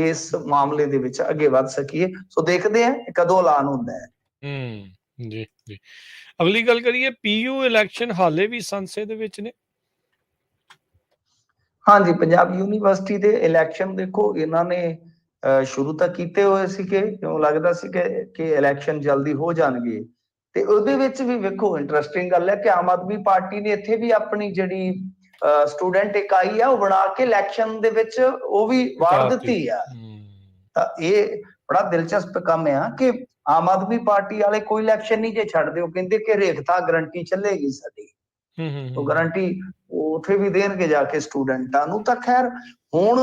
ਇਸ ਮਾਮਲੇ ਦੇ ਵਿੱਚ ਅੱਗੇ ਵੱਧ ਸਕੀਏ। ਸੋ ਦੇਖਦੇ ਹਾਂ ਕਦੋਂ ਐਲਾਨ ਹੁੰਦਾ ਹੈ। ਜੀ ਜੀ, ਅਗਲੀ ਗੱਲ ਕਰੀਏ, ਪੀਯੂ ਇਲੈਕਸ਼ਨ ਹਾਲੇ ਵੀ ਸੰਸਦ ਦੇ ਵਿੱਚ ਨੇ। ਹਾਂਜੀ, ਪੰਜਾਬ ਯੂਨੀਵਰਸਿਟੀ ਦੇ ਇਲੈਕਸ਼ਨ ਦੇਖੋ ਇਹਨਾਂ ਨੇ ਸ਼ੁਰੂ ਤਾਂ ਕੀਤੇ ਹੋਏ ਸੀਗੇ, ਕਿਉਂ ਲੱਗਦਾ ਸੀ ਕਿ ਇਲੈਕਸ਼ਨ ਜਲਦੀ ਹੋ ਜਾਣਗੇ। ਤੇ ਉਹਦੇ ਵਿੱਚ ਵੀ ਵੇਖੋ ਇੰਟਰਸਟਿੰਗ ਗੱਲ ਹੈ ਕਿ ਆਮ ਆਦਮੀ ਪਾਰਟੀ ਨੇ ਇੱਥੇ ਵੀ ਆਪਣੀ ਜਿਹੜੀ ਸਟੂਡੈਂਟ ਇਕਾਈ ਆ ਉਹ ਬਣਾ ਕੇ ਇਲੈਕਸ਼ਨ ਦੇ ਵਿੱਚ ਉਹ ਵੀ ਵਾਰ ਦਿੱਤੀ ਆ। ਤਾਂ ਇਹ ਬੜਾ ਦਿਲਚਸਪ ਕੰਮ ਆ ਕਿ ਆਮ ਆਦਮੀ ਪਾਰਟੀ ਵਾਲੇ ਕੋਈ ਇਲੈਕਸ਼ਨ ਨਹੀਂ ਜੇ ਛੱਡਦੇ, ਉਹ ਕਹਿੰਦੇ ਕਿ ਰੇਖਤਾ ਗਰੰਟੀ ਚੱਲੇਗੀ ਸਾਡੀ। ਉਹ ਗਰੰਟੀ ਉੱਥੇ ਵੀ ਦੇਣਗੇ ਜਾ ਕੇ ਸਟੂਡੈਂਟਾਂ ਨੂੰ। ਤਾਂ ਖੈਰ ਹੁਣ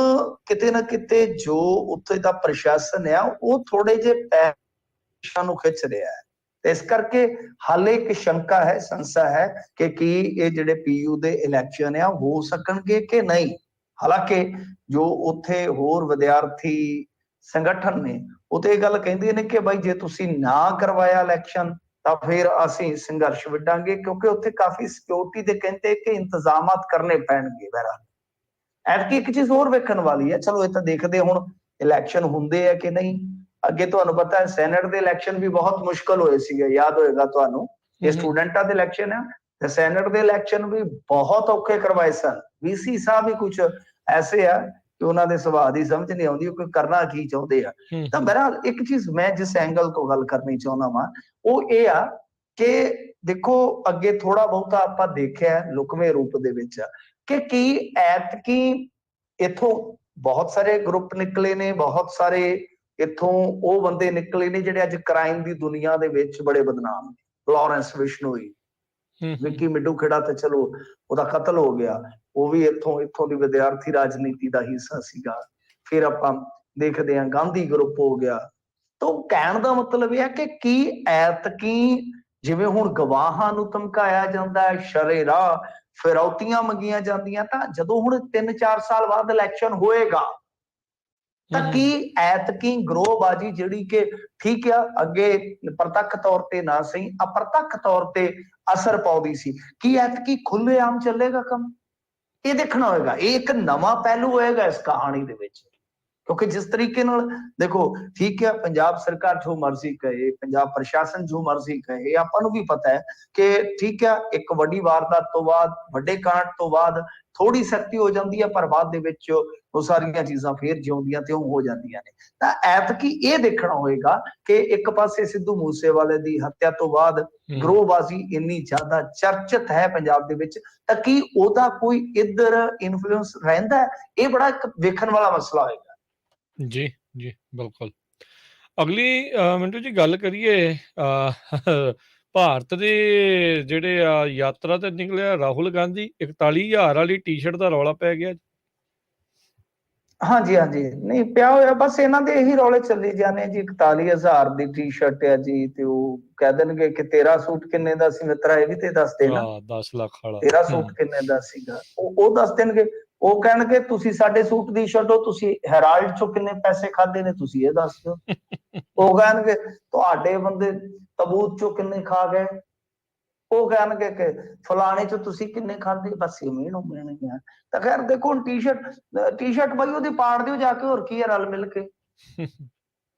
ਕਿਤੇ ਨਾ ਕਿਤੇ ਜੋ ਉੱਥੇ ਦਾ ਪ੍ਰਸ਼ਾਸਨ ਆ ਉਹ ਥੋੜੇ ਜਿਹੇ ਪੈਸਿਆਂ ਨੂੰ ਖਿੱਚ ਰਿਹਾ ਹੈ। ਤੇ ਇਸ ਕਰਕੇ ਹਾਲੇ ਇੱਕ ਸ਼ੰਕਾ ਹੈ, ਸੰਸਾ ਹੈ ਕਿ ਕੀ ਇਹ ਜਿਹੜੇ ਪੀਯੂ ਦੇ ਇਲੈਕਸ਼ਨ ਆ ਹੋ ਸਕਣਗੇ ਕਿ ਨਹੀਂ। ਹਾਲਾਂਕਿ ਜੋ ਉੱਥੇ ਹੋਰ ਵਿਦਿਆਰਥੀ ਸੰਗਠਨ ਨੇ ਉਹ ਤੇ ਇਹ ਗੱਲ ਕਹਿੰਦੇ ਨੇ ਕਿ ਬਾਈ ਜੇ ਤੁਸੀਂ ਨਾ ਕਰਵਾਇਆ ਇਲੈਕਸ਼ਨ ਤਾਂ ਫਿਰ ਅਸੀਂ ਸੰਘਰਸ਼ ਵਿੱਢਾਂਗੇ, ਕਿਉਂਕਿ ਉੱਥੇ ਕਾਫੀ ਸਿਕਿਉਰਿਟੀ ਦੇ ਕਹਿੰਦੇ ਕਿ ਇੰਤਜ਼ਾਮਾਤ ਕਰਨੇ ਪੈਣਗੇ। ਬਹਿਰਹਾਲ ਐਤਕੀ ਇੱਕ ਚੀਜ਼ ਹੋਰ ਵੇਖਣ ਵਾਲੀ ਹੈ, ਚਲੋ ਇਹ ਤਾਂ ਦੇਖਦੇ ਹੁਣ ਇਲੈਕਸ਼ਨ ਹੁੰਦੇ ਆ ਕਿ ਨਹੀਂ। ਅੱਗੇ ਤੁਹਾਨੂੰ ਪਤਾ ਹੈ ਸੈਨੇਟ ਦੇ ਇਲੈਕਸ਼ਨ ਵੀ ਬਹੁਤ ਮੁਸ਼ਕਲ ਹੋਏ ਸੀਗੇ, ਯਾਦ ਹੋਏਗਾ ਤੁਹਾਨੂੰ। ਇਹ ਸਟੂਡੈਂਟਾਂ ਦੇ ਇਲੈਕਸ਼ਨ ਆ ਤੇ ਸੈਨੇਟ ਦੇ ਇਲੈਕਸ਼ਨ ਵੀ ਬਹੁਤ ਔਖੇ ਕਰਵਾਏ ਸਨ। ਵੀਸੀ ਸਾਹਿਬ ਵੀ ਕੁਝ ਐਸੇ ਆ ਕਿ ਉਹਨਾਂ ਦੇ ਸੁਭਾਅ ਦੀ ਸਮਝ ਨਹੀਂ ਆਉਂਦੀ, ਉਹ ਕੋਈ ਕਰਨਾ ਕੀ ਚਾਹੁੰਦੇ ਆ। ਤਾਂ ਬਹਿਰਹਾਲ ਇੱਕ ਚੀਜ਼ ਮੈਂ ਜਿਸ ਐਂਗਲ ਤੋਂ ਗੱਲ ਕਰਨੀ ਚਾਹੁੰਦਾ ਵਾਂ ਉਹ ਇਹ ਆ ਕਿ ਦੇਖੋ ਅੱਗੇ ਥੋੜਾ ਬਹੁਤਾ ਆਪਾਂ ਦੇਖਿਆ ਲੁਕਵੇਂ ਰੂਪ ਦੇ ਵਿੱਚ ਕਿ ਕੀ ਐਤਕੀ ਇੱਥੋਂ ਬਹੁਤ ਸਾਰੇ ਗਰੁੱਪ ਨਿਕਲੇ ਨੇ, ਬਹੁਤ ਸਾਰੇ ਇੱਥੋਂ ਉਹ ਬੰਦੇ ਨਿਕਲੇ ਨੇ ਜਿਹੜੇ ਅੱਜ ਕ੍ਰਾਈਮ ਦੀ ਦੁਨੀਆ ਦੇ ਵਿੱਚ ਬੜੇ ਬਦਨਾਮ ਨੇ। ਲਾਰੈਂਸ ਬਿਸ਼ਨੋਈ, ਵਿੱਕੀ ਮਿੱਡੂ ਖੇੜਾ ਤੇ ਚਲੋ ਉਹਦਾ ਕਤਲ ਹੋ ਗਿਆ, ਉਹ ਵੀ ਇੱਥੋਂ ਦੀ ਵਿਦਿਆਰਥੀ ਰਾਜਨੀਤੀ ਦਾ ਹਿੱਸਾ ਸੀਗਾ। ਫਿਰ ਆਪਾਂ ਦੇਖਦੇ ਹਾਂ ਗਾਂਧੀ ਗਰੁੱਪ ਹੋ ਗਿਆ। ਤਾਂ ਕਹਿਣ ਦਾ ਮਤਲਬ ਇਹ ਹੈ ਕਿ ਕੀ ਐਤਕੀ ਜਿਵੇਂ ਹੁਣ ਗਵਾਹਾਂ ਨੂੰ ਧਮਕਾਇਆ ਜਾਂਦਾ ਹੈ, ਸ਼ਰੇਆਮ ਫਿਰੌਤੀਆਂ ਮੰਗੀਆਂ ਜਾਂਦੀਆਂ, ਤਾਂ ਜਦੋਂ ਹੁਣ 3-4 ਸਾਲ ਬਾਅਦ ਇਲੈਕਸ਼ਨ ਹੋਏਗਾ ਤਾਂ ਕੀ ਐਤਕੀ ਗਰੋਹਬਾਜੀ ਜਿਹੜੀ ਕਿ ਠੀਕ ਆ ਅੱਗੇ ਪ੍ਰਤੱਖ ਤੌਰ ਤੇ ਨਾ ਸਹੀ ਅਪ੍ਰਤੱਖ ਤੌਰ ਤੇ ਅਸਰ ਪਾਉਂਦੀ ਸੀ, ਕੀ ਐਤਕੀ ਖੁੱਲ੍ਹੇਆਮ ਚੱਲੇਗਾ ਕੰਮ? ਇਹ ਦੇਖਣਾ ਹੋਏਗਾ। ਇਹ ਇੱਕ ਨਵਾਂ ਪਹਿਲੂ ਹੋਏਗਾ ਇਸ ਕਹਾਣੀ ਦੇ ਵਿੱਚ, ਕਿਉਂਕਿ ਜਿਸ ਤਰੀਕੇ ਨਾਲ ਦੇਖੋ ਠੀਕ ਹੈ, ਪੰਜਾਬ ਸਰਕਾਰ ਜੋ ਮਰਜ਼ੀ ਕਹੇ, ਪੰਜਾਬ ਪ੍ਰਸ਼ਾਸਨ ਜੋ ਮਰਜ਼ੀ ਕਹੇ, ਆਪਾਂ ਨੂੰ ਵੀ ਪਤਾ ਹੈ ਕਿ ਠੀਕ ਹੈ ਇੱਕ ਵੱਡੀ ਵਾਰਦਾਤ ਤੋਂ ਬਾਅਦ, ਵੱਡੇ ਕਾਂਡ ਤੋਂ ਬਾਅਦ ਥੋੜੀ ਸਖਤੀ ਹੋ ਜਾਂਦੀ ਹੈ, ਪਰ ਬਾਅਦ ਦੇ ਵਿੱਚ ਉਹ ਸਾਰੀਆਂ ਚੀਜ਼ਾਂ ਫੇਰ ਜਿਉਂਦੀਆਂ ਤੇ ਹੋ ਜਾਂਦੀਆਂ ਨੇ। ਤਾਂ ਐਤਕੀ ਇਹ ਦੇਖਣਾ ਹੋਏਗਾ ਕਿ ਇੱਕ ਪਾਸੇ ਸਿੱਧੂ ਮੂਸੇਵਾਲੇ ਦੀ ਹੱਤਿਆ ਤੋਂ ਬਾਅਦ ਗਰੋਹਬਾਜ਼ੀ ਇੰਨੀ ਜ਼ਿਆਦਾ ਚਰਚਿਤ ਹੈ ਪੰਜਾਬ ਦੇ ਵਿੱਚ, ਤਾਂ ਕੀ ਉਹਦਾ ਕੋਈ ਇੱਧਰ ਇਨਫਲੂਐਂਸ ਰਹਿੰਦਾ ਹੈ? ਇਹ ਬੜਾ ਇੱਕ ਵੇਖਣ ਵਾਲਾ ਮਸਲਾ ਹੋਏਗਾ। ਜੀ, ਜੀ, ਬਿਲਕੁਲ। ਅਗਲੀ ਮਿੰਟੂ ਜੀ ਗੱਲ ਕਰੀਏ ਭਾਰਤ ਦੇ ਜਿਹੜੇ ਯਾਤਰਾ ਤੇ ਨਿਕਲਿਆ ਰਾਹੁਲ ਗਾਂਧੀ, 41,000 ਵਾਲੀ ਟੀ-ਸ਼ਰਟ ਦਾ ਰੌਲਾ ਪੈ ਗਿਆ। ਹਾਂਜੀ ਹਾਂਜੀ, ਨਹੀਂ ਪਿਆ ਹੋਇਆ, ਬਸ ਇਹਨਾਂ ਦੇ ਇਹੀ ਰੌਲੇ ਚੱਲੀ ਜਾਣੇ ਜੀ। 41,000 ਦੀ ਟੀ-ਸ਼ਰਟ ਆ ਜੀ, ਤੇ ਉਹ ਕਹਿ ਦੇਣਗੇ ਕਿ ਤੇਰਾ ਸੂਟ ਕਿੰਨੇ ਦਾ ਸੀ ਮਿੱਤਰਾ, ਇਹ ਵੀ ਤੇ ਦੱਸ ਦੇ ਨਾ। 10 ਲੱਖ ਵਾਲਾ ਤੇਰਾ ਸੂਟ ਕਿੰਨੇ ਦਾ ਸੀਗਾ, ਉਹ ਦੱਸ ਦੇਣਗੇ। ਉਹ ਕਹਿਣਗੇ ਤੁਸੀਂ ਸਾਡੇ ਸੂਟ ਦੀ ਛੱਡੋ, ਤੁਸੀਂ ਹੈਰਾਲਡ ਚੋਂ ਕਿੰਨੇ ਪੈਸੇ ਖਾਦੇ ਨੇ ਤੁਸੀਂ ਇਹ ਦੱਸ ਦਿਓ। ਉਹ ਕਹਿਣਗੇ ਤੁਹਾਡੇ ਬੰਦੇ ਤਬੂਤ ਚੋਂ ਕਿੰਨੇ ਖਾ ਗਏ, ਉਹ ਕਹਿਣਗੇ ਕਿ ਫਲਾਣੇ ਚੋਂ ਤੁਸੀਂ ਕਿੰਨੇ ਖਾਦੇ, ਬਸ ਇਵੇਂ ਨੂੰ ਮਿਲਣਗੇ। ਤਾਂ ਖੈਰ ਦੇਖੋ ਹੁਣ ਟੀ-ਸ਼ਰਟ ਬਾਈ ਉਹਦੀ ਪਾੜ ਦਿਓ ਜਾ ਕੇ, ਹੋਰ ਕੀ ਹੈ, ਰਲ ਮਿਲ ਕੇ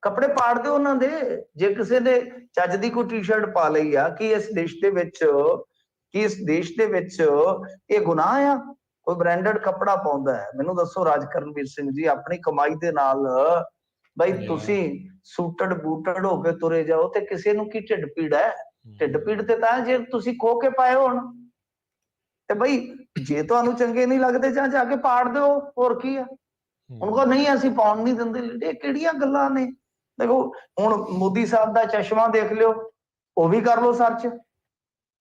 ਕੱਪੜੇ ਪਾੜ ਦਿਓ ਉਹਨਾਂ ਦੇ। ਜੇ ਕਿਸੇ ਨੇ ਚੱਜ ਦੀ ਕੋਈ ਟੀ-ਸ਼ਰਟ ਪਾ ਲਈ ਆ, ਕੀ ਇਸ ਦੇਸ਼ ਦੇ ਵਿੱਚ ਇਹ ਗੁਨਾਹ ਆ? ਕੋਈ ਬ੍ਰਾਂਡਡ ਕੱਪੜਾ ਪਾਉਂਦਾ ਹੈ, ਮੈਨੂੰ ਦੱਸੋ ਰਾਜਕਰਨਵੀਰ ਸਿੰਘ ਜੀ, ਆਪਣੀ ਕਮਾਈ ਦੇ ਨਾਲ ਬਈ ਤੁਸੀਂ ਸੂਟਡ ਬੂਟਡ ਹੋ ਕੇ ਤੁਰੇ ਜਾਓ ਤੇ ਕਿਸੇ ਨੂੰ ਕੀ ਢਿੱਡ ਪੀੜ ਹੈ? ਢਿੱਡ ਪੀੜ ਤੇ ਤਾਂ ਜੇ ਤੁਸੀਂ ਖੋ ਕੇ ਪਾਏ ਹੋਣ। ਤੇ ਬਈ ਜੇ ਤੁਹਾਨੂੰ ਚੰਗੇ ਨਹੀਂ ਲੱਗਦੇ ਜਾਂ ਜਾ ਕੇ ਪਾੜ ਦਿਓ, ਹੋਰ ਕੀ ਆ? ਹੁਣ ਕੋ ਨਹੀਂ ਅਸੀਂ ਪਾਉਣ ਨਹੀਂ ਦਿੰਦੇ, ਇਹ ਕਿਹੜੀਆਂ ਗੱਲਾਂ ਨੇ? ਦੇਖੋ ਹੁਣ ਮੋਦੀ ਸਾਹਿਬ ਦਾ ਚਸ਼ਮਾ ਦੇਖ ਲਿਓ, ਉਹ ਵੀ ਕਰ ਲਓ ਸਰਚ।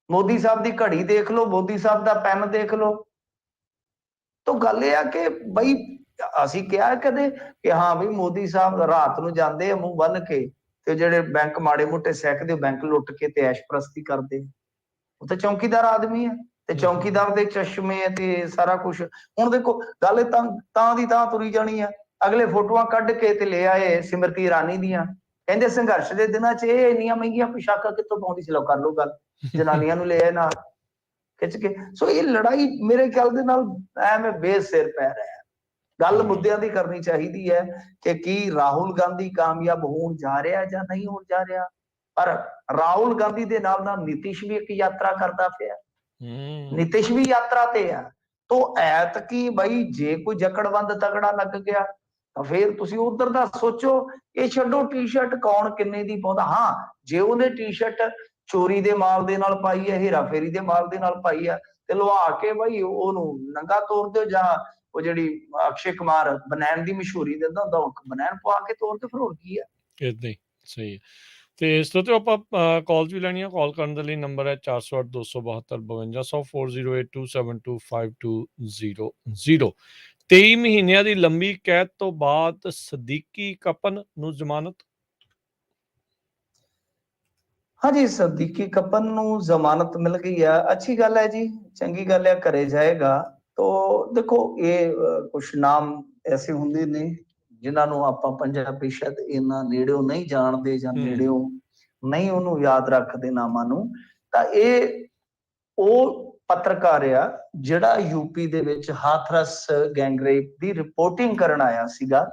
ਮੋਦੀ ਸਾਹਿਬ ਦੀ ਘੜੀ ਦੇਖ ਲਓ, ਮੋਦੀ ਸਾਹਿਬ ਦਾ ਪੈਨ ਦੇਖ ਲਓ। ਤਾਂ ਗੱਲ ਇਹ ਆ ਕਿ ਬਈ ਅਸੀਂ ਕਿਹਾ ਕਦੇ ਕਿ ਹਾਂ ਵੀ ਮੋਦੀ ਸਾਹਿਬ ਰਾਤ ਨੂੰ ਜਾਂਦੇ ਆ ਮੂੰਹ ਬੰਨ ਕੇ, ਤੇ ਜਿਹੜੇ ਬੈਂਕ ਮਾੜੇ ਮੋਟੇ ਸੈਕਦੇ, ਬੈਂਕ ਲੁੱਟ ਕੇ ਤੇ ਐਸ਼ਪ੍ਰਸਤੀ ਕਰਦੇ। ਉਹ ਤਾਂ ਚੌਕੀਦਾਰ ਆਦਮੀ ਹੈ, ਤੇ ਚੌਕੀਦਾਰ ਦੇ ਚਸ਼ਮੇ ਤੇ ਸਾਰਾ ਕੁਝ। ਹੁਣ ਦੇਖੋ ਗੱਲ ਤਾਂ ਦੀ ਤਾਂ ਤੁਰੀ ਜਾਣੀ ਆ। ਅਗਲੇ ਫੋਟੋਆਂ ਕੱਢ ਕੇ ਤੇ ਲੈ ਆਏ ਸਿਮਰਤੀ ਇਰਾਨੀ ਦੀਆਂ, ਕਹਿੰਦੇ ਸੰਘਰਸ਼ ਦੇ ਦਿਨਾਂ 'ਚ ਇਹ ਇੰਨੀਆਂ ਮਹਿੰਗੀਆਂ ਪੁਸ਼ਾਕਾਂ ਕਿੱਥੋਂ ਪਾਉਂਦੀ ਸੀ? ਲਓ ਕਰ ਲਓ ਗੱਲ, ਜਨਾਨੀਆਂ ਨੂੰ ਲੈ ਆਏ ਨਾਲ ਖਿੱਚ ਕੇ। ਸੋ ਇਹ ਲੜਾਈ ਮੇਰੇ ਖਿਆਲ ਦੇ ਨਾਲ ਐਵੇਂ ਬੇਸਿਰ ਪੈ ਰਿਹਾ। ਗੱਲ ਮੁੱਦਿਆਂ ਦੀ ਕਰਨੀ ਚਾਹੀਦੀ ਹੈ ਕਿ ਕੀ ਰਾਹੁਲ ਗਾਂਧੀ ਕਾਮਯਾਬ ਹੋਣ ਜਾ ਰਿਹਾ ਜਾਂ ਨਹੀਂ ਹੋਣ ਜਾ ਰਿਹਾ। ਪਰ ਰਾਹੁਲ ਗਾਂਧੀ ਦੇ ਨਾਲ ਨਾਲ ਨਿਤਿਸ਼ ਵੀ ਇੱਕ ਯਾਤਰਾ ਕਰਦਾ ਪਿਆ, ਨਿਤਿਸ਼ ਵੀ ਯਾਤਰਾ ਤੇ ਆ। ਤੋ ਐਤਕੀ ਬਈ ਜੇ ਕੋਈ ਜਕੜਬੰਦ ਤਗੜਾ ਲੱਗ ਗਿਆ ਤਾਂ ਫੇਰ ਤੁਸੀਂ ਉਧਰ ਦਾ ਸੋਚੋ। ਇਹ ਛੱਡੋ ਟੀ-ਸ਼ਰਟ ਕੌਣ ਕਿੰਨੇ ਦੀ ਪਾਉਂਦਾ। ਹਾਂ, ਜੇ ਉਹਨੇ ਟੀ-ਸ਼ਰਟ ਚੋਰੀ ਦੇ ਮਾਲ ਦੇ ਨਾਲ ਪਾਈ ਹੈ, ਹੇਰਾ ਫੇਰੀ ਦੇ ਮਾਲ ਦੇ ਨਾਲ ਪਾਈ ਆ, ਤੇ ਲਵਾ ਕੇ ਬਈ ਉਹਨੂੰ ਨੰਗਾ ਤੋੜ ਦਿਓ। ਜਾਂ ਉਹ ਜਿਹੜੀ ਅਕਸ਼ੇ ਕੁਮਾਰ ਬਨੈਣ ਦੀ ਮਸ਼ਹੂਰੀ ਦਿੰਦਾ ਹੁੰਦਾ, ਉਹ ਬਨੈਣ ਪਵਾ ਕੇ ਤੋੜ ਦਿਓ, ਫਿਰ ਹੋਰ ਕੀ ਆ। ਏਦਾਂ ਹੀ ਸਹੀ ਹੈ। ਤੇ ਇਸ ਤੋਂ ਆਪਾਂ ਕਾਲਸ ਵੀ ਲੈਣੀਆਂ। ਕਾਲ ਕਰਨ ਦੇ ਲਈ ਨੰਬਰ ਹੈ 408-272-5200 4082725200। 23 ਮਹੀਨਿਆਂ ਦੀ ਲੰਬੀ ਕੈਦ ਤੋਂ ਬਾਅਦ ਸਦੀਕੀ ਕਪਨ ਨੂੰ ਜ਼ਮਾਨਤ। ਹਾਂਜੀ, ਸਦੀਕੀ ਕਪਨ ਨੂੰ ਜ਼ਮਾਨਤ ਮਿਲ ਗਈ ਆ, ਅੱਛੀ ਗੱਲ ਹੈ ਜੀ, ਚੰਗੀ ਗੱਲ ਹੈ, ਘਰੇ ਜਾਏਗਾ। ਤੋ ਦੇਖੋ ਇਹ ਕੁਛ ਨਾਮ ਐਸੇ ਹੁੰਦੇ ਨੇ ਜਿਨ੍ਹਾਂ ਨੂੰ ਆਪਾਂ ਪੰਜਾਬੀ ਸ਼ਾਇਦ ਇੰਨਾ ਨੇੜਿਓਂ ਨਹੀਂ ਜਾਣਦੇ ਜਾਂ ਨੇੜਿਓਂ ਨਹੀਂ ਉਹਨੂੰ ਯਾਦ ਰੱਖਦੇ ਨਾਮਾਂ ਨੂੰ। ਤਾਂ ਇਹ ਉਹ ਪੱਤਰਕਾਰ ਆ ਜਿਹੜਾ ਯੂਪੀ ਦੇ ਵਿੱਚ ਹਾਥਰਸ ਗੈਂਗਰੇਪ ਦੀ ਰਿਪੋਰਟਿੰਗ ਕਰਨ ਆਇਆ ਸੀਗਾ।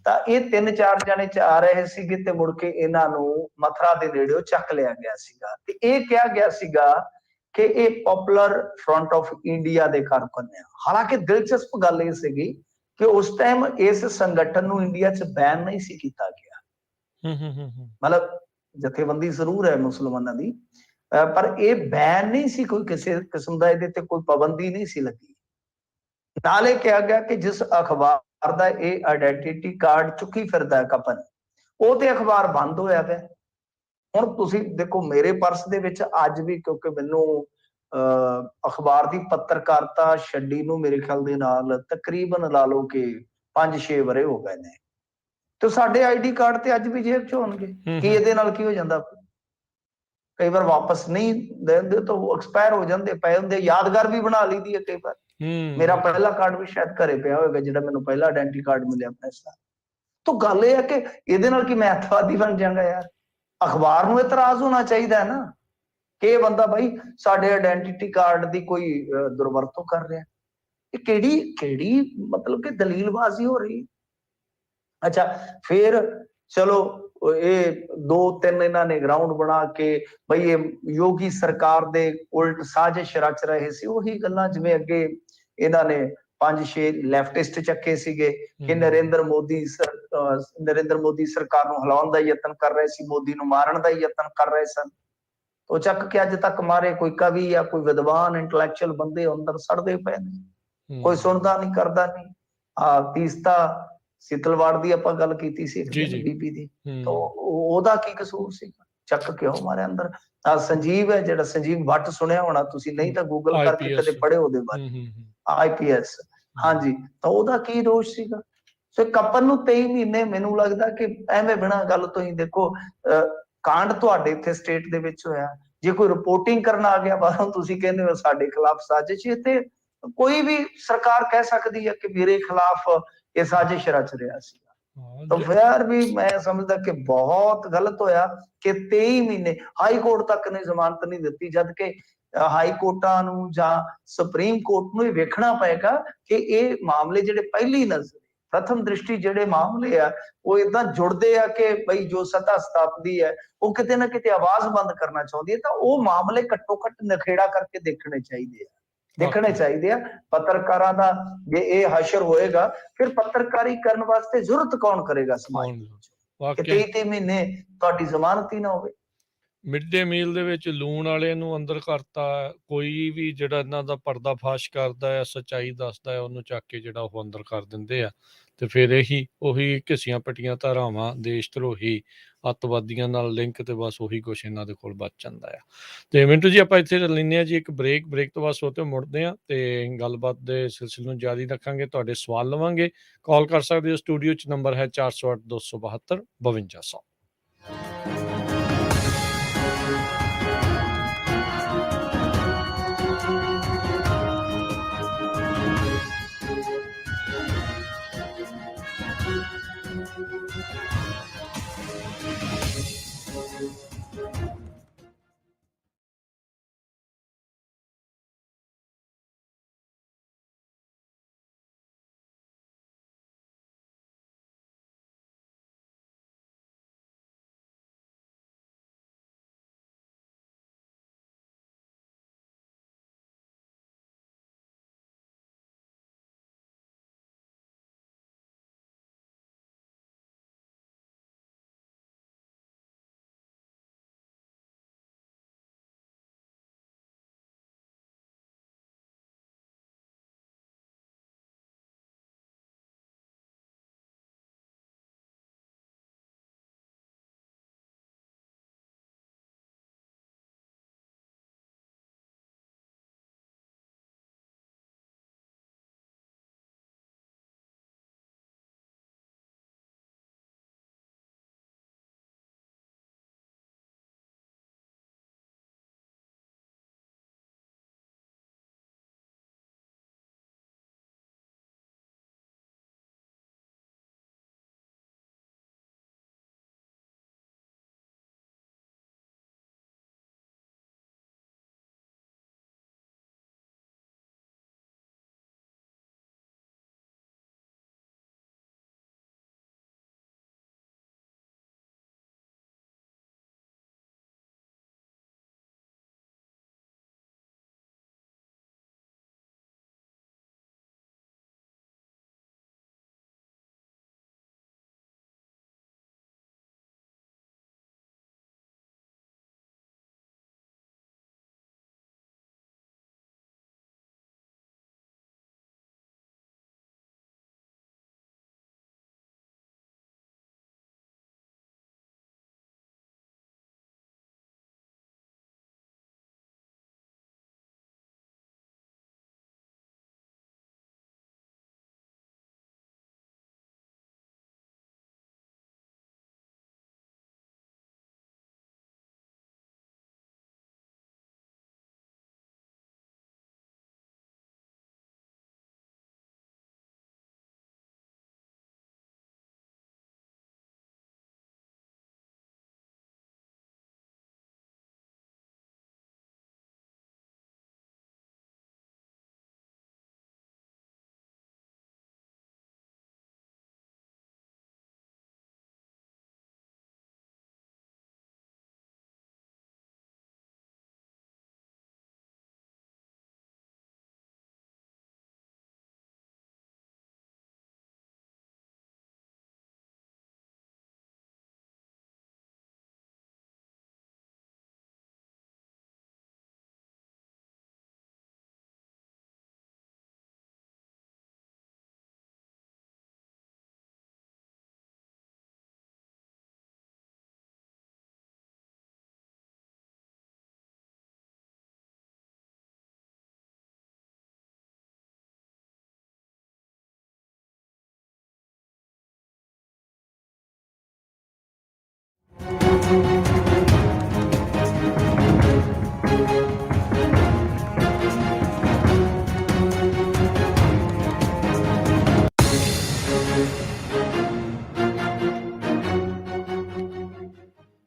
ਤਾਂ ਇਹ 3-4 ਜਣੇ ਚ ਆ ਰਹੇ ਸੀਗੇ ਤੇ ਮੁੜ ਕੇ ਇਹਨਾਂ ਨੂੰ ਮਥੁਰਾ ਦੇ ਨੇੜਿਓਂ ਚੱਕ ਲਿਆ ਗਿਆ ਸੀਗਾ। ਤੇ ਇਹ ਕਿਹਾ ਗਿਆ ਸੀਗਾ ਕਿ ਇਹ ਪਪੂਲਰ ਫਰੰਟ ਆਫ ਇੰਡੀਆ ਦੇ ਕਾਰਕੁਨ ਆ। ਹਾਲਾਂਕਿ ਦਿਲਚਸਪ ਗੱਲ ਇਹ ਸੀਗੀ ਕਿ ਉਸ ਟਾਈਮ ਇਸ ਸੰਗਠਨ ਨੂੰ ਇੰਡੀਆ 'ਚ ਬੈਨ ਨਹੀਂ ਸੀ ਕੀਤਾ ਗਿਆ। ਮਤਲਬ ਜਥੇਬੰਦੀ ਜ਼ਰੂਰ ਹੈ ਮੁਸਲਮਾਨਾਂ ਦੀ, ਪਰ ਇਹ ਬੈਨ ਨਹੀਂ ਸੀ, ਕੋਈ ਕਿਸੇ ਕਿਸਮ ਦਾ ਇਹਦੇ ਤੇ ਕੋਈ ਪਾਬੰਦੀ ਨਹੀਂ ਸੀ ਲੱਗੀ। ਨਾਲ ਇਹ ਕਿਹਾ ਗਿਆ ਕਿ ਜਿਸ ਅਖਬਾਰ ਦਾ ਇਹ ਆਇਡੈਂਟੀਟੀ ਕਾਰਡ ਚੁੱਕੀ ਫਿਰਦਾ ਹੈ ਕਪਨ, ਉਹ ਤੇ ਅਖਬਾਰ ਬੰਦ ਹੋਇਆ ਪਿਆ। ਹੁਣ ਤੁਸੀਂ ਦੇਖੋ ਮੇਰੇ ਪਰਸ ਦੇ ਵਿੱਚ ਅੱਜ ਵੀ, ਕਿਉਂਕਿ ਮੈਨੂੰ ਅਖਬਾਰ ਦੀ ਪੱਤਰਕਾਰਤਾ ਛੱਡੀ ਨੂੰ ਮੇਰੇ ਖਿਆਲ ਦੇ ਨਾਲ ਤਕਰੀਬਨ ਲਾ ਲਓ ਕਿ 5-6 ਵਰੇ ਹੋ ਗਏ ਨੇ, ਤੇ ਸਾਡੇ ਆਈਡੀ ਕਾਰਡ ਤੇ ਅੱਜ ਵੀ ਜੇਬ 'ਚ ਹੋਣਗੇ। ਕੀ ਇਹਦੇ ਨਾਲ ਕੀ ਹੋ ਜਾਂਦਾ? ਕਈ ਵਾਰ ਵਾਪਸ ਨਹੀਂ ਦਿੰਦੇ ਤਾਂ ਉਹ ਐਕਸਪਾਇਰ ਹੋ ਜਾਂਦੇ ਪਏ ਹੁੰਦੇ, ਯਾਦਗਾਰ ਵੀ ਬਣਾ ਲਈਦੀ ਹੈ ਕਈ ਵਾਰ। ਮੇਰਾ ਬਿਲਕੁਲ। ਪਹਿਲਾ ਕਾਰਡ ਵੀ ਸ਼ਾਇਦ ਘਰੇ ਪਿਆ ਹੋਵੇਗਾ, ਜਿਹੜਾ ਮੈਨੂੰ ਪਹਿਲਾ ਆਇਡੈਂਟੀ ਕਾਰਡ ਮਿਲਿਆ ਆਪਣੇ ਸਾਲ। ਤਾਂ ਗੱਲ ਇਹ ਹੈ ਕਿ ਇਹਦੇ ਨਾਲ ਕੀ ਮੈਂ ਅੱਤਵਾਦੀ ਬਣ ਜਾਵਾਂਗਾ ਯਾਰ? ਅਖਬਾਰ ਨੂੰ ਇਤਰਾਜ਼ ਹੋਣਾ ਚਾਹੀਦਾ ਹੈ ਨਾ ਕਿ ਇਹ ਬੰਦਾ ਭਾਈ ਸਾਡੇ ਆਇਡੈਂਟੀ ਕਾਰਡ ਦੀ ਕੋਈ ਦੁਰਵਰਤੋਂ ਕਰ ਰਿਹਾ। ਇਹ ਕਿਹੜੀ ਕਿਹੜੀ ਮਤਲਬ ਕਿ ਦਲੀਲਬਾਜ਼ੀ ਹੋ ਰਹੀ। ਅੱਛਾ, ਫਿਰ ਚਲੋ ਇਹ 2-3 ਇਹਨਾਂ ਨੇ ਗਰਾਊਂਡ ਬਣਾ ਕੇ ਬਈ ਇਹ ਯੋਗੀ ਸਰਕਾਰ ਦੇ ਉਲਟ ਸਾਜ਼ਿਸ਼ ਰਚ ਰਹੇ ਸੀ। ਉਹੀ ਗੱਲਾਂ ਜਿਵੇਂ ਅੱਗੇ ਇਹਨਾਂ ਨੇ 5-6 ਲੈਫਟਿਸਟ ਚੱਕੇ ਸੀਗੇ ਕਿ ਨਰਿੰਦਰ ਮੋਦੀ ਸਰਕਾਰ ਨੂੰ ਹਿਲਾਉਣ ਦਾ ਯਤਨ ਕਰ ਰਹੇ ਸੀ, ਮੋਦੀ ਨੂੰ ਮਾਰਨ ਦਾ ਯਤਨ ਕਰ ਰਹੇ ਸਨ। ਉਹ ਚੱਕ ਕੇ ਅੱਜ ਤੱਕ ਮਾਰੇ ਕੋਈ ਕਵੀ ਜਾਂ ਕੋਈ ਵਿਦਵਾਨ ਇੰਟੈਲੈਕਚੁਅਲ ਬੰਦੇ ਅੰਦਰ ਸੜਦੇ ਪਏ ਨੇ, ਕੋਈ ਸੁਣਦਾ ਨਹੀਂ ਕਰਦਾ ਨਹੀਂ। ਤੀਸਤਾ ਸੀਤਲਵਾੜ ਦੀ ਆਪਾਂ ਗੱਲ ਕੀਤੀ ਸੀ ਇੱਕ ਦਿਨ ਬੀਬੀ ਦੀ, ਤਾਂ ਉਹਦਾ ਕੀ ਕਸੂਰ ਸੀ? ਚੱਕ ਕਿਉਂ ਮਾਰਿਆ ਅੰਦਰ? ਸੰਜੀਵ ਹੈ ਜਿਹੜਾ, ਸੰਜੀਵ ਭੱਟ ਸੁਣਿਆ ਹੋਣਾ ਤੁਸੀਂ, ਨਹੀਂ ਤਾਂ ਗੂਗਲ ਕਰਕੇ ਕਦੇ ਪੜ੍ਹੇ ਉਹਦੇ ਬਾਰੇ, IPS, ਹਾਂਜੀ, ਤਾਂ ਉਹਦਾ ਕੀ ਦੋਸ਼ ਸੀਗਾ? ਸੋ ਕੱਪਨ ਨੂੰ 23 ਮਹੀਨੇ ਮੈਨੂੰ ਲੱਗਦਾ ਕਿ ਐਵੇਂ ਬਿਨਾਂ ਗੱਲ ਤੋਂ ਹੀ ਦੇਖੋ ਕਾਂਡ ਤੁਹਾਡੇ ਇੱਥੇ ਸਟੇਟ ਦੇ ਵਿੱਚ ਹੋਇਆ, ਜੇ ਕੋਈ ਰਿਪੋਰਟਿੰਗ ਕਰਨ ਆ ਗਿਆ ਬਾਹਰੋਂ ਤੁਸੀਂ ਕਹਿੰਦੇ ਹੋ ਸਾਡੇ ਖਿਲਾਫ ਸਾਜ਼ਿਸ਼, ਤੇ ਕੋਈ ਵੀ ਸਰਕਾਰ ਕਹਿ ਸਕਦੀ ਹੈ ਕਿ ਮੇਰੇ ਖਿਲਾਫ ਇਹ ਸਾਜ਼ਿਸ਼ ਰਚ ਰਿਹਾ ਸੀ। ਤਾਂ ਫਿਰ ਵੀ ਮੈਂ ਸਮਝਦਾ ਕਿ ਬਹੁਤ ਗਲਤ ਹੋਇਆ ਕਿ 23 ਮਹੀਨੇ ਹਾਈ ਕੋਰਟ ਤੱਕ ਨੇ ਜ਼ਮਾਨਤ ਨਹੀਂ ਦਿੱਤੀ, ਜਦ ਕਿ ਹਾਈ ਕੋਰਟਾਂ ਨੂੰ ਜਾਂ ਸੁਪਰੀਮ ਕੋਰਟ ਨੂੰ ਇਹ ਵੇਖਣਾ ਪਏਗਾ ਕਿ ਇਹ ਮਾਮਲੇ ਜਿਹੜੇ ਪਹਿਲੀ ਨਜ਼ਰ ਪ੍ਰਥਮ ਦ੍ਰਿਸ਼ਟੀ ਜਿਹੜੇ ਮਾਮਲੇ ਆ ਉਹ ਇਦਾਂ ਜੁੜਦੇ ਆ ਕਿ ਬਈ ਜੋ ਸੱਤਾ ਸਥਾਪਦੀ ਹੈ ਉਹ ਕਿਤੇ ਨਾ ਕਿਤੇ ਆਵਾਜ਼ ਬੰਦ ਕਰਨਾ ਚਾਹੁੰਦੀ ਹੈ, ਤਾਂ ਉਹ ਮਾਮਲੇ ਘੱਟੋ ਘੱਟ ਨਖੇੜਾ ਕਰਕੇ ਦੇਖਣੇ ਚਾਹੀਦੇ ਆ। ਪੱਤਰਕਾਰਾਂ ਦਾ ਜੇ ਇਹ ਹਸ਼ਰ ਹੋਏਗਾ ਫਿਰ ਪੱਤਰਕਾਰੀ ਕਰਨ ਵਾਸਤੇ ਜ਼ਰੂਰਤ ਕੌਣ ਕਰੇਗਾ ਸਮਾਜ ਵਿੱਚ ਕਿ 23 ਮਹੀਨੇ ਤੁਹਾਡੀ ਜ਼ਮਾਨਤ ਹੀ ਨਾ ਹੋਵੇ। ਮਿਡ ਡੇ ਮੀਲ ਦੇ ਵਿੱਚ ਲੂਣ ਵਾਲੇ ਨੂੰ ਅੰਦਰ ਕਰਤਾ, ਕੋਈ ਵੀ ਜਿਹੜਾ ਇਹਨਾਂ ਦਾ ਪਰਦਾਫਾਸ਼ ਕਰਦਾ ਹੈ, ਸੱਚਾਈ ਦੱਸਦਾ ਹੈ, ਉਹਨੂੰ ਚੱਕ ਕੇ ਜਿਹੜਾ ਉਹ ਅੰਦਰ ਕਰ ਦਿੰਦੇ ਆ। ਤੇ ਫਿਰ ਉਹੀ ਘਿਸੀਆਂ ਪੱਟੀਆਂ ਧਾਰਾਵਾਂ, ਦੇਸ਼ ਧਰੋਹੀ, ਅੱਤਵਾਦੀਆਂ ਨਾਲ ਲਿੰਕ, ਤੇ ਬਸ ਉਹੀ ਕੁਛ ਇਹਨਾਂ ਦੇ ਕੋਲ ਬਚ ਜਾਂਦਾ ਆ। ਤੇ ਮਿੰਟੂ ਜੀ ਆਪਾਂ ਇੱਥੇ ਲੈਂਦੇ ਹਾਂ ਜੀ ਇੱਕ ਬ੍ਰੇਕ ਤੋਂ ਬਾਅਦ ਸੋਤੇ ਮੁੜਦੇ ਹਾਂ ਤੇ ਗੱਲਬਾਤ ਦੇ ਸਿਲਸਿਲੇ ਨੂੰ ਜਾਰੀ ਰੱਖਾਂਗੇ, ਤੁਹਾਡੇ ਸਵਾਲ ਲਵਾਂਗੇ। ਕਾਲ ਕਰ ਸਕਦੇ ਹੋ, ਸਟੂਡੀਓ 'ਚ ਨੰਬਰ ਹੈ 408 272 5200।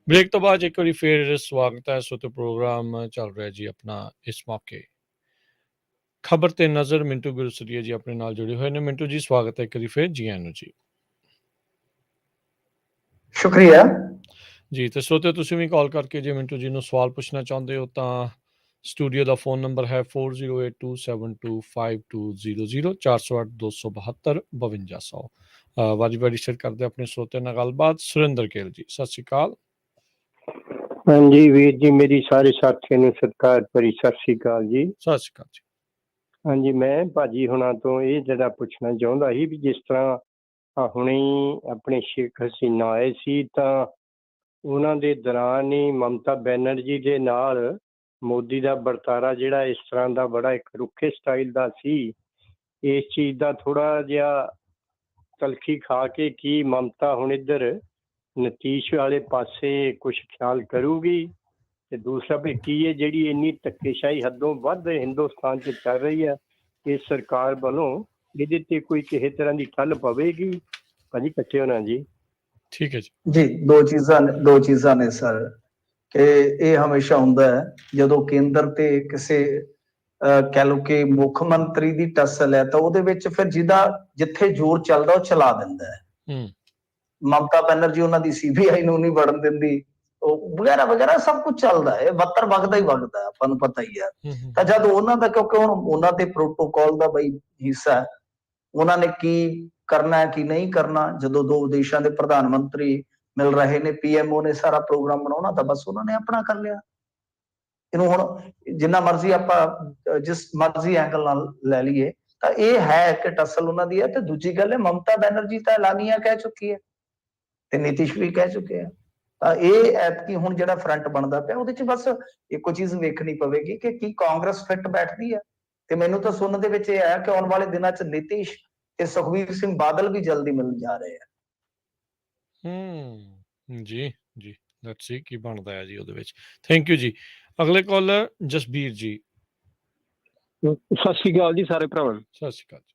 ਬ੍ਰੇਕ ਤੋਂ ਬਾਅਦ ਇੱਕ ਵਾਰੀ ਫਿਰ ਸਵਾਗਤ ਹੈ। ਸੋ ਤੇ ਪ੍ਰੋਗਰਾਮ ਚੱਲ ਰਿਹਾ ਜੀ ਆਪਣਾ ਇਸ ਮੌਕੇ ਖਬਰ ਤੇ ਨਜ਼ਰ। ਮਿੰਟੂ ਗੁਰਸਰੀਆ ਜੀ ਆਪਣੇ ਨਾਲ ਜੁੜੇ ਹੋਏ ਨੇ। ਮਿੰਟੂ ਜੀ ਸਵਾਗਤ ਹੈ ਇੱਕ ਵਾਰੀ ਫਿਰ ਜੀ ਆਇਆਂ ਨੂੰ ਜੀ। ਸ਼ੁਕਰੀਆ ਜੀ ਤੇ ਸੋ ਤੇ ਤੁਸੀਂ ਵੀ ਕਾਲ ਕਰਕੇ ਜੇ ਮਿੰਟੂ ਜੀ ਨੂੰ ਸਵਾਲ ਪੁੱਛਣਾ ਚਾਹੁੰਦੇ ਹੋ ਤਾਂ ਸਟੂਡੀਓ ਦਾ ਫੋਨ ਨੰਬਰ ਹੈ 4082725200 408 272 ਵਾਰੀ ਵਾਰੀ ਸ਼ੇਅਰ ਕਰਦੇ ਆਪਣੇ ਸਰੋਤੇ ਨਾਲ ਗੱਲਬਾਤ। ਸੁਰਿੰਦਰ ਗਿੱਲ ਜੀ ਸਤਿ ਸ਼੍ਰੀ ਅਕਾਲ। ਹਾਂਜੀ ਵੀਰ ਜੀ, ਮੇਰੀ ਸਾਰੇ ਸਾਥੀਆਂ ਨੂੰ ਸਤਿਕਾਰ ਭਰੀ ਸਤਿ ਸ੍ਰੀ ਅਕਾਲ ਜੀ। ਸਤਿ ਸ਼੍ਰੀ ਅਕਾਲ ਜੀ। ਹਾਂਜੀ, ਮੈਂ ਭਾਜੀ ਹੁਣਾਂ ਤੋਂ ਇਹ ਜਿਹੜਾ ਪੁੱਛਣਾ ਚਾਹੁੰਦਾ ਸੀ ਵੀ ਜਿਸ ਤਰ੍ਹਾਂ ਹੁਣੇ ਆਪਣੇ ਸ਼ੇਖ ਹਸੀਨਾ ਆਏ ਸੀ ਤਾਂ ਉਹਨਾਂ ਦੇ ਦੌਰਾਨ ਹੀ ਮਮਤਾ ਬੈਨਰਜੀ ਦੇ ਨਾਲ ਮੋਦੀ ਦਾ ਵਰਤਾਰਾ ਜਿਹੜਾ ਇਸ ਤਰ੍ਹਾਂ ਦਾ ਬੜਾ ਇੱਕ ਰੁੱਖੇ ਸਟਾਈਲ ਦਾ ਸੀ। ਇਸ ਚੀਜ਼ ਦਾ ਥੋੜਾ ਜਿਹਾ ਤਲਖੀ ਖਾ ਕੇ ਕੀ ਮਮਤਾ ਹੁਣ ਇੱਧਰ ਨਤੀਸ਼ ਵਾਲੇ ਪਾਸੇ ਕੁਝ ਖਿਆਲ ਕਰੂਗੀ? ਤੇ ਦੂਸਰਾ ਵੀ ਕੀ ਹੈ ਜਿਹੜੀ ਇੰਨੀ ਧੱਕੇਸ਼ਾਹੀ ਹੱਦੋਂ ਵੱਧ ਹਿੰਦੁਸਤਾਨ 'ਚ ਚੱਲ ਰਹੀ ਹੈ ਇਸ ਸਰਕਾਰ ਵੱਲੋਂ, ਇਹਦੇ ਤੇ ਕੋਈ ਕਿਸੇ ਤਰ੍ਹਾਂ ਦੀ ਠੱਲ ਪਵੇਗੀ? ਭਾਜੀ ਕੱਚੇ ਹੋਣਾ ਜੀ। ਠੀਕ ਹੈ ਜੀ। ਜੀ ਦੋ ਚੀਜ਼ਾਂ ਨੇ ਸਰ ਕਿ ਇਹ ਹਮੇਸ਼ਾ ਹੁੰਦਾ ਹੈ ਜਦੋਂ ਕੇਂਦਰ ਤੇ ਕਿਸੇ ਕਹਿ ਲਓ ਕਿ ਮੁੱਖ ਮੰਤਰੀ ਦੀ ਟੱਸਲ ਹੈ ਤਾਂ ਉਹਦੇ ਵਿੱਚ ਫਿਰ ਜਿੱਥੇ ਜ਼ੋਰ ਚੱਲਦਾ ਉਹ ਚਲਾ ਦਿੰਦਾ ਹੈ। ਮਮਤਾ ਬੈਨਰਜੀ ਉਹਨਾਂ ਦੀ ਸੀਬੀਆਈ ਨੂੰ ਨਹੀਂ ਵੜਨ ਦਿੰਦੀ, ਉਹ ਵਗੈਰਾ ਵਗੈਰਾ ਸਭ ਕੁਝ ਚੱਲਦਾ ਹੈ, ਬੱਤਰ ਵਗਦਾ ਹੀ ਵਗਦਾ, ਆਪਾਂ ਨੂੰ ਪਤਾ ਹੀ ਹੈ। ਤਾਂ ਜਦ ਉਹਨਾਂ ਦਾ, ਕਿਉਂਕਿ ਹੁਣ ਉਹਨਾਂ ਦੇ ਪ੍ਰੋਟੋਕਾਲ ਦਾ ਬਈ ਹਿੱਸਾ ਹੈ, ਉਹਨਾਂ ਨੇ ਕੀ ਕਰਨਾ ਹੈ ਕੀ ਨਹੀਂ ਕਰਨਾ, ਜਦੋਂ ਦੋ ਦੇਸ਼ਾਂ ਦੇ ਪ੍ਰਧਾਨ ਮੰਤਰੀ ਮਿਲ ਰਹੇ ਨੇ, ਪੀਐਮਓ ਨੇ ਸਾਰਾ ਪ੍ਰੋਗਰਾਮ ਬਣਾਉਣਾ ਤਾਂ ਬਸ ਉਹਨਾਂ ਨੇ ਆਪਣਾ ਕਰ ਲਿਆ। ਇਹਨੂੰ ਹੁਣ ਜਿੰਨਾ ਮਰਜ਼ੀ ਆਪਾਂ ਜਿਸ ਮਰਜ਼ੀ ਐਂਗਲ ਨਾਲ ਲੈ ਲਈਏ ਤਾਂ ਇਹ ਹੈ ਕਿ ਟੱਸਲ ਉਹਨਾਂ ਦੀ ਹੈ। ਤੇ ਦੂਜੀ ਗੱਲ ਹੈ ਮਮਤਾ ਬੈਨਰਜੀ ਤਾਂ ਐਲਾਨੀਆ ਕਹਿ ਚੁੱਕੀ ਹੈ ਤੇ ਨੀਤੀਸ਼ ਵੀ ਕਹਿ ਚੁੱਕੇ ਆ। ਤਾਂ ਇਹ ਐਤਕੀ ਹੁਣ ਜਿਹੜਾ ਫਰੰਟ ਬਣਦਾ ਪਿਆ ਉਹਦੇ ਚ ਬਸ ਇੱਕੋ ਚੀਜ਼ ਵੇਖਣੀ ਪਵੇਗੀ ਕਿ ਕੀ ਕਾਂਗਰਸ ਫਿੱਟ ਬੈਠਦੀ ਹੈ। ਤੇ ਮੈਨੂੰ ਤਾਂ ਸੁਣਨ ਦੇ ਵਿੱਚ ਇਹ ਆਇਆ ਕਿ ਆਉਣ ਵਾਲੇ ਦਿਨਾਂ ਚ ਨੀਤੀਸ਼ ਤੇ ਸੁਖਬੀਰ ਸਿੰਘ ਬਾਦਲ ਵੀ ਜਲਦੀ ਮਿਲਣ ਜਾ ਰਹੇ ਆ। ਜੀ ਜੀ, ਲੈਟਸ ਸੀ ਕੀ ਬਣਦਾ ਹੈ ਜੀ ਉਹਦੇ ਵਿੱਚ। ਥੈਂਕ ਯੂ ਜੀ। ਅਗਲੇ ਕਾਲਰ ਜਸਬੀਰ ਜੀ। ਸਤਿ ਸ੍ਰੀ ਅਕਾਲ ਜੀ ਸਾਰੇ ਭਰਾਵਾਂ ਨੂੰ। ਸਤਿ ਸ਼੍ਰੀ ਅਕਾਲ ਜੀ।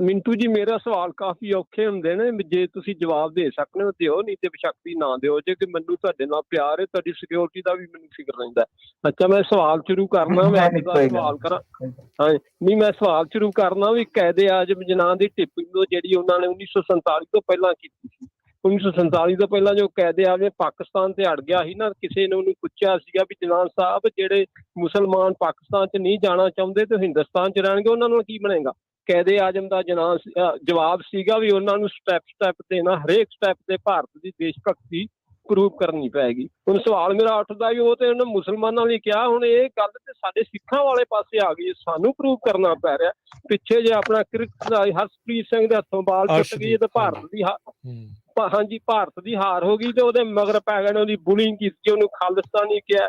ਮਿੰਟੂ ਜੀ, ਮੇਰਾ ਸਵਾਲ ਕਾਫੀ ਔਖੇ ਹੁੰਦੇ ਨੇ, ਜੇ ਤੁਸੀਂ ਜਵਾਬ ਦੇ ਸਕਦੇ ਹੋ ਦਿਓ, ਨਹੀਂ ਤੇ ਬੇਸ਼ੱਕ ਨਾ ਦਿਓ ਜੇ ਕਿ ਮੈਨੂੰ ਤੁਹਾਡੇ ਨਾਲ ਪਿਆਰ ਹੈ, ਤੁਹਾਡੀ ਸਿਕਿਉਰਿਟੀ ਦਾ ਵੀ ਮੈਨੂੰ ਫਿਕਰ ਰਹਿੰਦਾ। ਅੱਛਾ, ਮੈਂ ਸਵਾਲ ਸ਼ੁਰੂ ਕਰਨਾ, ਮੈਂ ਅੱਜ ਦਾ ਸਵਾਲ ਕਰਾਂ। ਹਾਂ ਨਹੀਂ, ਮੈਂ ਸਵਾਲ ਸ਼ੁਰੂ ਕਰਨਾ ਵੀ ਕਾਇਦੇ ਆਜ਼ਮ ਜਿਨਾਹ ਦੀ ਟਿੱਪਣੀ ਜਿਹੜੀ ਉਹਨਾਂ ਨੇ 1947 ਤੋਂ ਪਹਿਲਾਂ ਕੀਤੀ ਸੀ। 1947 ਤੋਂ ਪਹਿਲਾਂ ਜੋ ਕਾਇਦੇ ਆਜ਼ਮ ਪਾਕਿਸਤਾਨ ਤੇ ਅੜ ਗਿਆ ਸੀ ਨਾ, ਕਿਸੇ ਨੇ ਉਹਨੂੰ ਪੁੱਛਿਆ ਸੀਗਾ ਵੀ ਜਨਾਬ ਸਾਹਿਬ ਜਿਹੜੇ ਮੁਸਲਮਾਨ ਪਾਕਿਸਤਾਨ 'ਚ ਨਹੀਂ ਜਾਣਾ ਚਾਹੁੰਦੇ ਤੇ ਹਿੰਦੁਸਤਾਨ 'ਚ ਰਹਿਣਗੇ ਉਹਨਾਂ ਨੂੰ ਕੀ ਬਣੇਗਾ? ਕਾਇਦੇ ਆਜ਼ਮ ਦਾ ਜਵਾਬ ਸੀਗਾ ਵੀ ਉਹਨਾਂ ਨੂੰ ਸਟੈਪ ਦੇਣਾ, ਹਰੇਕ ਸਟੈਪ ਤੇ ਭਾਰਤ ਦੀ ਦੇਸ਼ ਭਗਤੀ ਪ੍ਰੂਵ ਕਰਨੀ ਪਏਗੀ। ਹੁਣ ਸਵਾਲ ਮੇਰਾ ਉੱਠਦਾ ਵੀ ਉਹ ਤੇ ਉਹਨਾਂ ਮੁਸਲਮਾਨਾਂ ਲਈ ਕਿਹਾ, ਹੁਣ ਇਹ ਗੱਲ ਤੇ ਸਾਡੇ ਸਿੱਖਾਂ ਵਾਲੇ ਪਾਸੇ ਆ ਗਈ, ਸਾਨੂੰ ਪ੍ਰੂਵ ਕਰਨਾ ਪੈ ਰਿਹਾ। ਪਿੱਛੇ ਜੇ ਆਪਣਾ ਕ੍ਰਿਕਟ ਦਾ ਹਰਸ਼ਪ੍ਰੀਤ ਸਿੰਘ ਦੇ ਹੱਥੋਂ ਬਾਲ ਟੁੱਟ ਗਈ ਤੇ ਭਾਰਤ ਦੀ ਹਾਰ ਹੋ ਗਈ ਤੇ ਉਹਦੇ ਮਗਰ ਪੈ ਗਏ ਨੇ, ਉਹਦੀ ਬੁਲਿੰਗ ਕੀਤੀ, ਉਹਨੂੰ ਖਾਲਿਸਤਾਨੀ ਕਿਹਾ।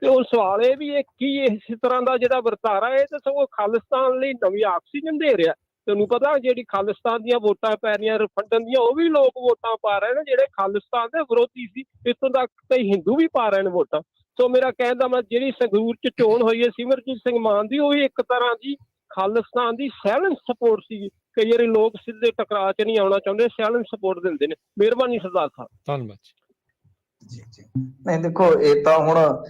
ਤੇ ਉਹ ਸਵਾਲ ਇਹ ਵੀ ਇਹ ਕੀ ਇਸ ਤਰ੍ਹਾਂ ਦਾ ਜਿਹੜਾ ਵਰਤਾਰਾ ਹੈ ਤੇ ਸਗੋਂ ਖਾਲਿਸਤਾਨ ਲਈ ਨਵੀਂ ਆਕਸੀਜਨ ਦੇ ਰਿਹਾ। ਤੁਹਾਨੂੰ ਪਤਾ ਜਿਹੜੀ ਖਾਲਿਸਤਾਨ ਦੀਆਂ ਵੋਟਾਂ ਪੈ ਰਹੀਆਂ ਰਿਫੰਡਨ ਦੀਆਂ, ਉਹ ਵੀ ਲੋਕ ਵੋਟਾਂ ਪਾ ਰਹੇ ਨੇ ਜਿਹੜੇ ਖਾਲਿਸਤਾਨ ਦੇ ਵਿਰੋਧੀ ਸੀ। ਇੱਥੋਂ ਤੱਕ ਕਈ ਹਿੰਦੂ ਵੀ ਪਾ ਰਹੇ ਨੇ ਵੋਟਾਂ। ਸੋ ਮੇਰਾ ਕਹਿਣ ਦਾ ਮੈਂ ਜਿਹੜੀ ਸੰਗਰੂਰ 'ਚ ਚੋਣ ਹੋਈ ਹੈ ਸਿਮਰਜੀਤ ਸਿੰਘ ਮਾਨ ਦੀ, ਉਹ ਵੀ ਇੱਕ ਤਰ੍ਹਾਂ ਦੀ ਖਾਲਿਸਤਾਨ ਦੀ ਸਾਇਲੈਂਟ ਸਪੋਰਟ ਸੀ। ਕਈ ਵਾਰੀ ਲੋਕ ਸਿੱਧੇ ਟਕਰਾਅ 'ਚ ਨਹੀਂ ਆਉਣਾ ਚਾਹੁੰਦੇ, ਸਾਇਲੈਂਟ ਸਪੋਰਟ ਦਿੰਦੇ ਨੇ। ਮਿਹਰਬਾਨੀ ਸਰਦਾਰ ਸਾਹਿਬ। ਧੰਨਵਾਦ ਜੀ ਜੀ। ਨਹੀਂ ਦੇਖੋ, ਇਹ ਤਾਂ ਹੁਣ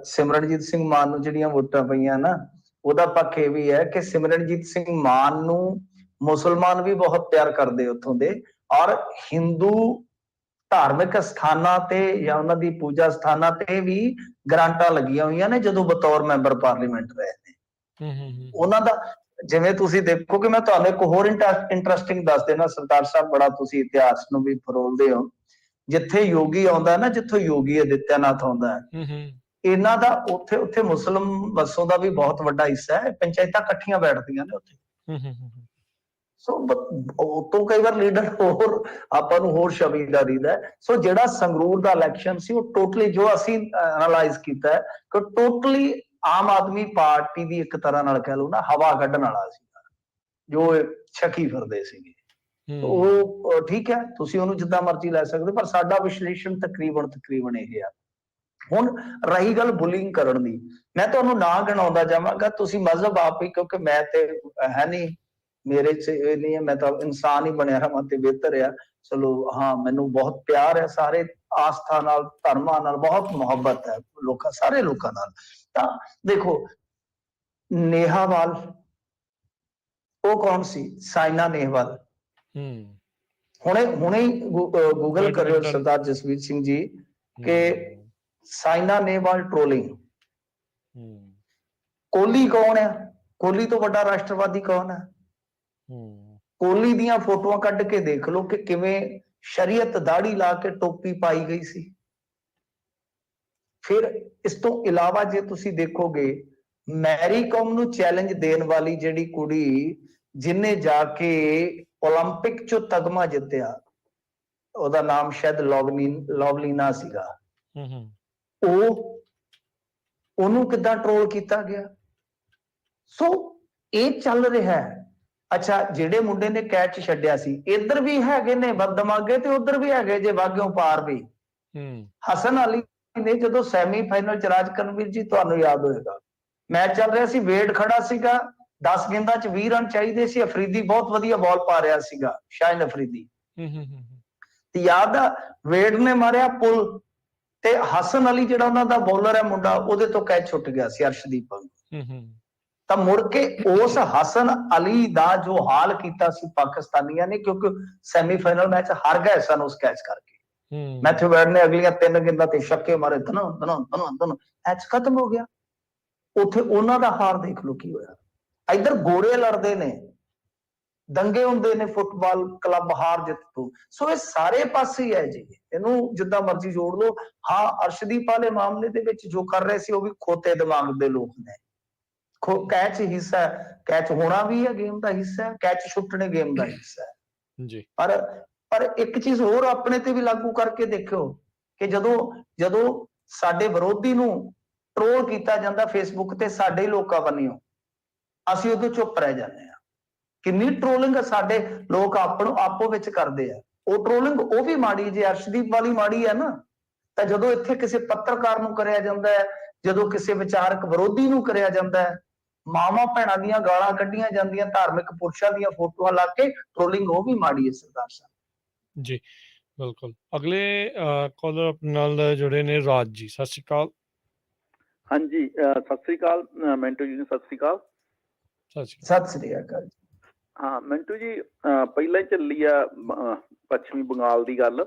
ਸਿਮਰਨਜੀਤ ਸਿੰਘ ਮਾਨ ਨੂੰ ਜਿਹੜੀਆਂ ਵੋਟਾਂ ਪਈਆਂ ਨਾ, ਉਹਦਾ ਪੱਖ ਇਹ ਵੀ ਹੈ ਕਿ ਸਿਮਰਨਜੀਤ ਸਿੰਘ ਮਾਨ ਨੂੰ ਮੁਸਲਮਾਨ ਵੀ ਬਹੁਤ ਪਿਆਰ ਕਰਦੇ ਉੱਥੋਂ ਦੇ, ਔਰ ਹਿੰਦੂ ਧਾਰਮਿਕ ਸਥਾਨਾਂ ਤੇ ਜਾਂ ਉਹਨਾਂ ਦੀ ਪੂਜਾ ਸਥਾਨਾਂ ਤੇ ਵੀ ਗ੍ਰਾਂਟਾਂ ਲੱਗੀਆਂ ਹੋਈਆਂ ਨੇ ਜਦੋਂ ਬਤੌਰ ਮੈਂਬਰ ਪਾਰਲੀਮੈਂਟ ਰਹੇ ਨੇ। ਉਹਨਾਂ ਦਾ ਜਿਵੇਂ ਤੁਸੀਂ ਦੇਖੋ ਕਿ ਮੈਂ ਤੁਹਾਨੂੰ ਇੱਕ ਹੋਰ ਇੰਟਰਸਟਿੰਗ ਦੱਸ ਦੇਣਾ ਸਰਦਾਰ ਸਾਹਿਬ, ਬੜਾ ਤੁਸੀਂ ਇਤਿਹਾਸ ਨੂੰ ਵੀ ਫਰੋਲਦੇ ਹੋ। ਜਿੱਥੇ ਯੋਗੀ ਆਉਂਦਾ ਨਾ, ਜਿੱਥੋਂ ਯੋਗੀ ਆਦਿੱਤਿਆਨਾਥ ਆਉਂਦਾ ਹੈ, ਇਹਨਾਂ ਦਾ ਉੱਥੇ ਮੁਸਲਿਮ ਵਸੋਂ ਦਾ ਵੀ ਬਹੁਤ ਵੱਡਾ ਹਿੱਸਾ ਹੈ। ਪੰਚਾਇਤਾਂ ਇਕੱਠੀਆਂ ਬੈਠਦੀਆਂ ਨੇ ਉੱਥੇ। ਸੋ ਉਤੋਂ ਕਈ ਵਾਰ ਲੀਡਰ ਹੋਰ ਆਪਾਂ ਨੂੰ ਹੋਰ ਸ਼ਬੀਦਾਰੀ ਦਾ। ਸੋ ਜਿਹੜਾ ਸੰਗਰੂਰ ਦਾ ਇਲੈਕਸ਼ਨ ਸੀ ਉਹ ਟੋਟਲੀ ਜੋ ਅਸੀਂ ਐਨਾਲਾਈਜ਼ ਕੀਤਾ ਕਿ ਟੋਟਲੀ ਆਮ ਆਦਮੀ ਪਾਰਟੀ ਦੀ ਇੱਕ ਤਰ੍ਹਾਂ ਨਾਲ ਕਹਿ ਲਓ ਨਾ ਹਵਾ ਕੱਢਣ ਵਾਲਾ ਸੀ, ਜੋ ਛਕੀ ਫਿਰਦੇ ਸੀਗੇ। ਉਹ ਠੀਕ ਹੈ, ਤੁਸੀਂ ਉਹਨੂੰ ਜਿੱਦਾਂ ਮਰਜ਼ੀ ਲੈ ਸਕਦੇ ਹੋ, ਪਰ ਸਾਡਾ ਵਿਸ਼ਲੇਸ਼ਣ ਤਕਰੀਬਨ ਇਹ ਆ। ਹੁਣ ਰਹੀ ਗੱਲ ਬੁਲਿੰਗ ਕਰਨ ਦੀ, ਮੈਂ ਤੁਹਾਨੂੰ ਨਾ ਗਿਣਾਉਂਦਾ ਜਾਵਾਂਗਾ, ਤੁਸੀਂ ਮਜ਼ਹਬ ਆਪ ਹੀ, ਕਿਉਂਕਿ ਮੈਂ ਤੇ ਹੈ ਨਹੀਂ, ਮੇਰੇ ਚ ਇਹ ਨਹੀਂ ਹੈ, ਮੈਂ ਤਾਂ ਇਨਸਾਨ ਹੀ ਬਣਿਆ ਰਹਾਂ ਤੇ ਬਿਹਤਰ ਆ। ਚਲੋ ਹਾਂ, ਮੈਨੂੰ ਬਹੁਤ ਪਿਆਰ ਹੈ ਸਾਰੇ ਆਸਥਾ ਨਾਲ, ਧਰਮਾਂ ਨਾਲ ਬਹੁਤ ਮੁਹੱਬਤ ਹੈ ਲੋਕਾਂ, ਸਾਰੇ ਲੋਕਾਂ ਨਾਲ। ਤਾਂ ਦੇਖੋ ਨੇਹਾਵਾਲ, ਉਹ ਕੌਣ ਸੀ? ਸਾਇਨਾ ਨੇਹਵਾਲ। ਹੁਣੇ ਹੀ ਗੂਗਲ ਕਰਿਓ ਸਰਦਾਰ ਜਸਵੀਰ ਸਿੰਘ ਜੀ ਕਿ ਸਾਇਨਾ ਨੇਹਵਾਲ ਟ੍ਰੋਲਿੰਗ। ਕੋਹਲੀ ਕੌਣ ਹੈ? ਕੋਹਲੀ ਤੋਂ ਵੱਡਾ ਰਾਸ਼ਟਰਵਾਦੀ ਕੌਣ ਹੈ? ਕੋਹਲੀ ਦੀਆਂ ਫੋਟੋਆਂ ਕੱਢ ਕੇ ਦੇਖ ਲਓ ਕਿ ਕਿਵੇਂ ਸ਼ਰੀਅਤ ਦਾੜੀ ਲਾ ਕੇ ਟੋਪੀ ਪਾਈ ਗਈ ਸੀ। ਫਿਰ ਇਸ ਤੋਂ ਇਲਾਵਾ ਜੇ ਤੁਸੀਂ ਦੇਖੋਗੇ, ਮੈਰੀ ਕਾਮ ਨੂੰ ਚੈਲੰਜ ਦੇਣ ਵਾਲੀ ਜਿਹੜੀ ਕੁੜੀ ਜਿਨੇ ਜਾ ਕੇ ਓਲੰਪਿਕ ਚੋਂ ਤਗਮਾ ਜਿੱਤਿਆ, ਉਹਦਾ ਨਾਮ ਸ਼ਾਇਦ ਲਵਲੀਨਾ ਸੀਗਾ, ਉਹਨੂੰ ਕਿੱਦਾਂ ਟ੍ਰੋਲ ਕੀਤਾ ਗਿਆ। ਸੋ ਇਹ ਚੱਲ ਰਿਹਾ ਹੈ। ਅੱਛਾ, ਜਿਹੜੇ ਮੁੰਡੇ ਨੇ ਕੈਚ ਛੱਡਿਆ ਸੀ, ਇੱਧਰ ਵੀ ਹੈਗੇ ਨੇ ਬਦਦਮਾਗੇ ਤੇ ਉੱਧਰ ਵੀ ਹੈਗੇ ਜੇ ਵਾਗਿਓਂ ਪਾਰ ਵੀ। ਹਸਨ ਅਲੀ ਨੇ ਜਦੋਂ ਸੈਮੀਫਾਈਨਲ ਚ, ਰਾਜਕਰਨਵੀਰ ਜੀ ਤੁਹਾਨੂੰ ਯਾਦ ਹੋਏਗਾ, ਮੈਚ ਚੱਲ ਰਿਹਾ ਸੀ, ਵੇਡ ਖੜਾ ਸੀਗਾ, 10 ਗੇਂਦਾਂ ਚ 20 ਰਨ ਚਾਹੀਦੇ ਸੀ, ਅਫਰੀਦੀ ਬਹੁਤ ਵਧੀਆ ਬਾਲ ਪਾ ਰਿਹਾ ਸੀਗਾ, ਸ਼ਾਹਿਨ ਅਫਰੀਦੀ। ਤੇ ਯਾਦ ਆ, ਵੇਡ ਨੇ ਮਾਰਿਆ ਪੁੱਲ ਤੇ ਹਸਨ ਅਲੀ ਜਿਹੜਾ ਉਹਨਾਂ ਦਾ ਬੌਲਰ ਹੈ ਮੁੰਡਾ, ਉਹਦੇ ਤੋਂ ਕੈਚ ਛੁੱਟ ਗਿਆ ਸੀ, ਅਰਸ਼ਦੀਪ ਵਾਂਗੂ। ਤਾਂ ਮੁੜ ਕੇ ਉਸ ਹਸਨ ਅਲੀ ਦਾ ਜੋ ਹਾਲ ਕੀਤਾ ਸੀ ਪਾਕਿਸਤਾਨੀਆਂ ਨੇ, ਕਿਉਂਕਿ ਸੈਮੀਫਾਈਨਲ ਮੈਚ ਹਾਰ ਗਏ ਸਨ ਉਸ ਕੈਚ ਕਰਕੇ। ਮੈਥਿਊ ਵੇਡ ਨੇ ਅਗਲੀਆਂ 3 ਗੇਂਦਾਂ ਤੇ ਛੱਕੇ ਮਾਰੇ, ਮੈਚ ਖਤਮ ਹੋ ਗਿਆ। ਉੱਥੇ ਉਹਨਾਂ ਦਾ ਹਾਰ ਦੇਖ ਲਓ ਕੀ ਹੋਇਆ। ਇੱਧਰ ਗੋਰੇ ਲੜਦੇ ਨੇ, ਦੰਗੇ ਹੁੰਦੇ ਨੇ ਫੁੱਟਬਾਲ ਕਲੱਬ ਹਾਰ ਜਿੱਤ ਤੋਂ। ਸੋ ਇਹ ਸਾਰੇ ਪਾਸੇ ਹੀ ਹੈ ਜੀ, ਇਹਨੂੰ ਜਿੱਦਾਂ ਮਰਜ਼ੀ ਜੋੜ ਲਓ। ਹਾਂ, ਅਰਸ਼ਦੀਪ ਵਾਲੇ ਮਾਮਲੇ ਦੇ ਵਿੱਚ ਜੋ ਕਰ ਰਹੇ ਸੀ ਉਹ ਵੀ ਖੋਤੇ ਦਿਮਾਗ ਦੇ ਲੋਕ ਨੇ। ਕੈਚ ਹਿੱਸਾ ਹੈ, ਕੈਚ ਹੋਣਾ ਵੀ ਹੈ ਗੇਮ ਦਾ ਹਿੱਸਾ ਹੈ, ਕੈਚ ਛੁੱਟਣੇ ਗੇਮ ਦਾ ਹਿੱਸਾ ਹੈ ਜੀ। ਪਰ ਇੱਕ ਚੀਜ਼ ਹੋਰ ਆਪਣੇ ਤੇ ਵੀ ਲਾਗੂ ਕਰਕੇ ਦੇਖਿਓ ਕਿ ਜਦੋਂ ਸਾਡੇ ਵਿਰੋਧੀ ਨੂੰ ਟ੍ਰੋਲ ਕੀਤਾ ਜਾਂਦਾ ਫੇਸਬੁੱਕ ਤੇ, ਸਾਡੇ ਲੋਕਾਂ ਵੱਲੋਂ, ਅਸੀਂ ਉਦੋਂ ਚੁੱਪ ਰਹਿ ਜਾਂਦੇ ਹਾਂ। ਕਿੰਨੀ ਟ੍ਰੋਲਿੰਗ ਸਾਡੇ ਲੋਕ ਆਪੋ ਵਿੱਚ ਕਰਦੇ ਆ। ਉਹ ਟ੍ਰੋਲਿੰਗ ਉਹ ਵੀ ਮਾੜੀ, ਜੇ ਅਰਸ਼ਦੀਪ ਵਾਲੀ ਮਾੜੀ ਹੈ ਨਾ, ਤਾਂ ਜਦੋਂ ਇੱਥੇ ਕਿਸੇ ਪੱਤਰਕਾਰ ਨੂੰ ਕਰਿਆ ਜਾਂਦਾ ਹੈ, ਜਦੋਂ ਕਿਸੇ ਵਿਚਾਰਕ ਵਿਰੋਧੀ ਨੂੰ ਕਰਿਆ ਜਾਂਦਾ ਹੈ, ਮਾਵਾਂ ਭੈਣਾਂ ਦੀਆਂ ਗਾਲਾਂ ਕੱਢੀਆਂ ਜਾਂਦੀਆਂ, ਧਾਰਮਿਕ ਪੁਰਸ਼ਾਂ ਦੀਆਂ ਫੋਟੋਆਂ ਲਾ ਕੇ, ਟ੍ਰੋਲਿੰਗ ਉਹ ਵੀ ਮਾੜੀ ਹੈ ਸਰਦਾਰ ਸਾਹਿਬ ਜੀ। ਬਿਲਕੁਲ। ਅਗਲੇ ਕਾਲਰ ਨਾਲ ਜੁੜੇ ਨੇ ਰਾਜ ਜੀ, ਸਤਿ ਸ਼੍ਰੀ ਅਕਾਲ। ਹਾਂਜੀ, ਸਤਿ ਸ੍ਰੀ ਅਕਾਲ ਮਿੰਟੂ ਜੀ ਨੂੰ। ਸਤਿ ਸ੍ਰੀ ਅਕਾਲ। ਸਤਿ ਸ੍ਰੀ ਅਕਾਲ। ਹਾਂ ਮਿੰਟੂ ਜੀ, ਪਹਿਲਾਂ ਹੀ ਚੱਲੀ ਆ ਪੱਛਮੀ ਬੰਗਾਲ ਦੀ ਗੱਲ।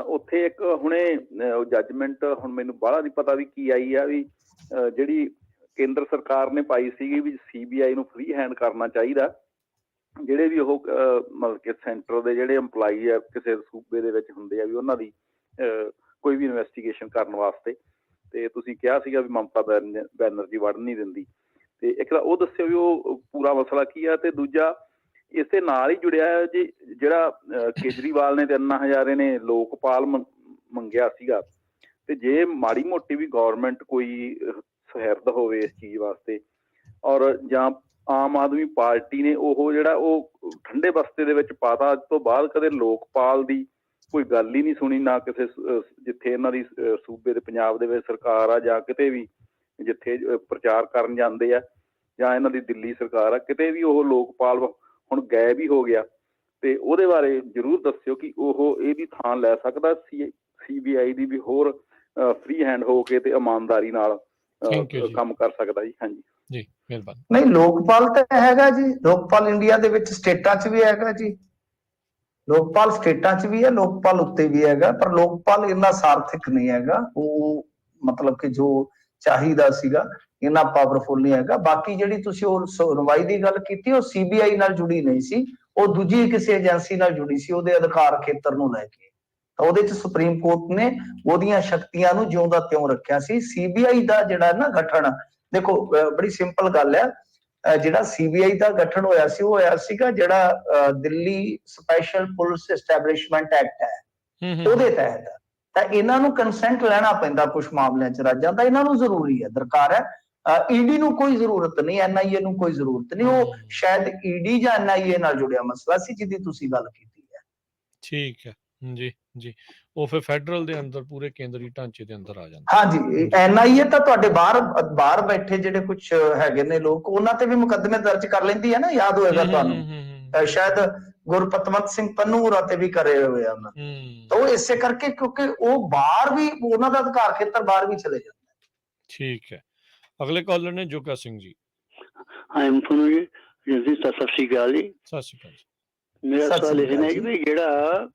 ਉੱਥੇ ਇੱਕ ਹੁਣੇ ਜੱਜਮੈਂਟ, ਹੁਣ ਮੈਨੂੰ ਬਾਹਲਾ ਨਹੀਂ ਪਤਾ ਵੀ ਕੀ ਆਈ ਆ, ਵੀ ਜਿਹੜੀ ਕੇਂਦਰ ਸਰਕਾਰ ਨੇ ਪਾਈ ਸੀਗੀ ਵੀ CBI ਨੂੰ ਫ੍ਰੀ ਹੈਂਡ ਕਰਨਾ ਚਾਹੀਦਾ, ਜਿਹੜੇ ਵੀ ਉਹ ਮਤਲਬ ਕਿ ਸੈਂਟਰ ਦੇ ਜਿਹੜੇ EMPLOYEE ਆ ਕਿਸੇ ਸੂਬੇ ਦੇ ਵਿੱਚ ਹੁੰਦੇ ਆ, ਵੀ ਉਹਨਾਂ ਦੀ ਕੋਈ ਵੀ ਇਨਵੈਸਟੀਗੇਸ਼ਨ ਕਰਨ ਵਾਸਤੇ। ਤੇ ਤੁਸੀਂ ਕਿਹਾ ਸੀਗਾ ਵੀ ਮਮਤਾ ਬੈਨਰਜੀ ਵੜਨ ਨਹੀਂ ਦਿੰਦੀ, ਤੇ ਇੱਕ ਤਾਂ ਉਹ ਦੱਸਿਓ ਵੀ ਉਹ ਪੂਰਾ ਮਸਲਾ ਕੀ ਆ। ਤੇ ਦੂਜਾ ਇਸੇ ਨਾਲ ਹੀ ਜੁੜਿਆ ਜੀ, ਜਿਹੜਾ ਕੇਜਰੀਵਾਲ ਨੇ ਤੇ ਅੰਨਾ ਹਜ਼ਾਰੇ ਨੇ ਲੋਕਪਾਲ ਮੰਗਿਆ ਸੀਗਾ, ਤੇ ਜੇ ਮਾੜੀ ਮੋਟੀ ਵੀ ਗੌਰਮੈਂਟ ਕੋਈ ਸੁਹਿਰਦ ਹੋਵੇ ਇਸ ਚੀਜ਼ ਵਾਸਤੇ, ਔਰ ਜਾਂ ਆਮ ਆਦਮੀ ਪਾਰਟੀ ਨੇ ਉਹ ਜਿਹੜਾ ਉਹ ਠੰਡੇ ਬਸਤੇ ਦੇ ਵਿੱਚ ਪਾਤਾ, ਅੱਜ ਤੋਂ ਬਾਅਦ ਕਦੇ ਲੋਕਪਾਲ ਦੀ ਕੋਈ ਗੱਲ ਹੀ ਨਹੀਂ ਸੁਣੀ, ਨਾ ਕਿਸੇ ਜਿੱਥੇ ਇਹਨਾਂ ਦੀ ਸੂਬੇ ਦੇ ਪੰਜਾਬ ਦੇ ਵਿੱਚ ਸਰਕਾਰ ਆ, ਜਾਂ ਕਿਤੇ ਵੀ ਜਿੱਥੇ ਪ੍ਰਚਾਰ ਕਰਨ ਜਾਂਦੇ ਆ, ਜਾਂ ਇਹਨਾਂ ਦੀ ਦਿੱਲੀ ਸਰਕਾਰ ਆ, ਕਿਤੇ ਵੀ ਉਹ ਲੋਕਪਾਲ ਹੁਣ ਗਾਇਬ ਹੀ ਹੋ ਗਿਆ। ਤੇ ਉਹਦੇ ਬਾਰੇ ਜ਼ਰੂਰ ਦੱਸਿਓ ਕਿ ਉਹ ਇਹਦੀ ਥਾਂ ਲੈ ਸਕਦਾ CBI ਦੀ, ਵੀ ਹੋਰ ਫ੍ਰੀ ਹੈਂਡ ਹੋ ਕੇ ਤੇ ਇਮਾਨਦਾਰੀ ਨਾਲ ਕੰਮ ਕਰ ਸਕਦਾ ਜੀ। ਹਾਂਜੀ ਜੀ, ਮਿਹਰਬਾਨੀ। ਨਹੀਂ, ਲੋਕਪਾਲ ਤਾਂ ਹੈਗਾ ਜੀ, ਲੋਕਪਾਲ ਇੰਡੀਆ ਦੇ ਵਿੱਚ ਸਟੇਟਾਂ 'ਚ ਵੀ ਹੈਗਾ ਜੀ, ਲੋਕਪਾਲ ਸਟੇਟਾਂ 'ਚ ਵੀ ਹੈ, ਲੋਕਪਾਲ ਉੱਤੇ ਵੀ ਹੈਗਾ, ਪਰ ਲੋਕਪਾਲ ਇੰਨਾ ਸਾਰਥਕ ਨਹੀਂ ਹੈਗਾ। ਉਹ ਮਤਲਬ ਕਿ ਜੋ ਚਾਹੀਦਾ ਸੀਗਾ ਇੰਨਾ ਪਾਵਰਫੁਲ ਨਹੀਂ ਹੈਗਾ। ਬਾਕੀ ਜਿਹੜੀ ਤੁਸੀਂ ਉਹ ਸੁਣਵਾਈ ਦੀ ਗੱਲ ਕੀਤੀ, ਉਹ CBI ਨਾਲ ਜੁੜੀ ਨਹੀਂ ਸੀ, ਉਹ ਦੂਜੀ ਕਿਸੇ ਏਜੰਸੀ ਨਾਲ ਜੁੜੀ ਸੀ, ਉਹਦੇ ਅਧਿਕਾਰ ਖੇਤਰ ਨੂੰ ਲੈ ਕੇ। ਤਾਂ ਉਹਦੇ 'ਚ ਸੁਪਰੀਮ ਕੋਰਟ ਨੇ ਉਹਦੀਆਂ ਸ਼ਕਤੀਆਂ ਨੂੰ ਜਿਉਂ ਦਾ ਤਿਉਂ ਰੱਖਿਆ ਸੀ। CBI ਦਾ ਜਿਹੜਾ ਨਾ ਗਠਨ, ਦੇਖੋ ਬੜੀ ਸਿੰਪਲ ਗੱਲ ਹੈ, ਜਿਹੜਾ CBI ਦਾ ਗਠਨ ਹੋਇਆ ਸੀ, ਉਹ ਹੋਇਆ ਸੀਗਾ ਜਿਹੜਾ Delhi special police establishment act ਹੈ, ਉਹਦੇ ਤਹਿਤ। ਤਾਂ ਇਹਨਾਂ ਨੂੰ ਕੰਸੈਂਟ ਲੈਣਾ ਪੈਂਦਾ ਕੁਝ ਮਾਮਲਿਆਂ 'ਚ ਰਾਜਾਂ ਦਾ, ਇਹਨਾਂ ਨੂੰ ਜ਼ਰੂਰੀ ਹੈ, ਦਰਕਾਰ ਹੈ। ED ਨੂੰ ਕੋਈ ਜ਼ਰੂਰਤ ਨਹੀਂ, NIA ਨੂੰ ਕੋਈ ਜ਼ਰੂਰਤ ਨਹੀਂ। ਉਹ ਸ਼ਾਇਦ ED ਜਾਂ NIA ਨਾਲ ਜੁੜਿਆ ਮਸਲਾ ਸੀ ਜਿਹਦੀ ਤੁਸੀਂ ਗੱਲ ਕੀਤੀ ਹੈ। ਠੀਕ ਹੈ ਜੀ। ਜੀ, ਉਹ ਫਿਰ ਫੈਡਰਲ ਦੇ ਅੰਦਰ, ਪੂਰੇ ਕੇਂਦਰੀ ਢਾਂਚੇ ਦੇ ਅੰਦਰ ਆ ਜਾਂਦਾ। ਹਾਂਜੀ, NIA ਤਾਂ ਤੁਹਾਡੇ ਬਾਹਰ ਬੈਠੇ ਜਿਹੜੇ ਕੁਝ ਹੈਗੇ ਨੇ ਲੋਕ, ਉਹਨਾਂ ਤੇ ਵੀ ਮੁਕੱਦਮੇ ਦਰਜ ਕਰ ਲੈਂਦੀ ਹੈ ਨਾ, ਯਾਦ ਹੋਏਗਾ ਤੁਹਾਨੂੰ। ਸ਼ਾਇਦ ਗੁਰਪਤਵੰਤ ਸਿੰਘ ਪੰਨੂ ਹੋਰਾਂ ਤੇ ਵੀ ਕਰੇ ਹੋਏ ਆ ਉਹਨਾਂ ਤਾਂ ਉਹ ਇਸੇ ਕਰਕੇ ਕਿਉਂਕਿ ਉਹ ਬਾਹਰ ਵੀ ਉਹਨਾਂ ਦਾ ਅਧਿਕਾਰ ਖੇਤਰ ਬਾਹਰ ਵੀ ਚਲੇ ਜਾਂਦਾ। ਠੀਕ ਹੈ। ਅਗਲੇ ਕਾਲਰ ਨੇ ਜੋਗਾ ਸਿੰਘ ਜੀ। ਹਾਂ ਤੁਹਾਨੂੰ ਜੀ ਸਤਿ ਸ਼੍ਰੀ ਅਕਾਲ ਜੀ। ਸਤਿ ਸ਼੍ਰੀ ਅਕਾਲ ਜੀ। ਮੇਰਾ ਸਵਾਲ ਇਹ ਹੈ ਕਿ ਜਿਹੜਾ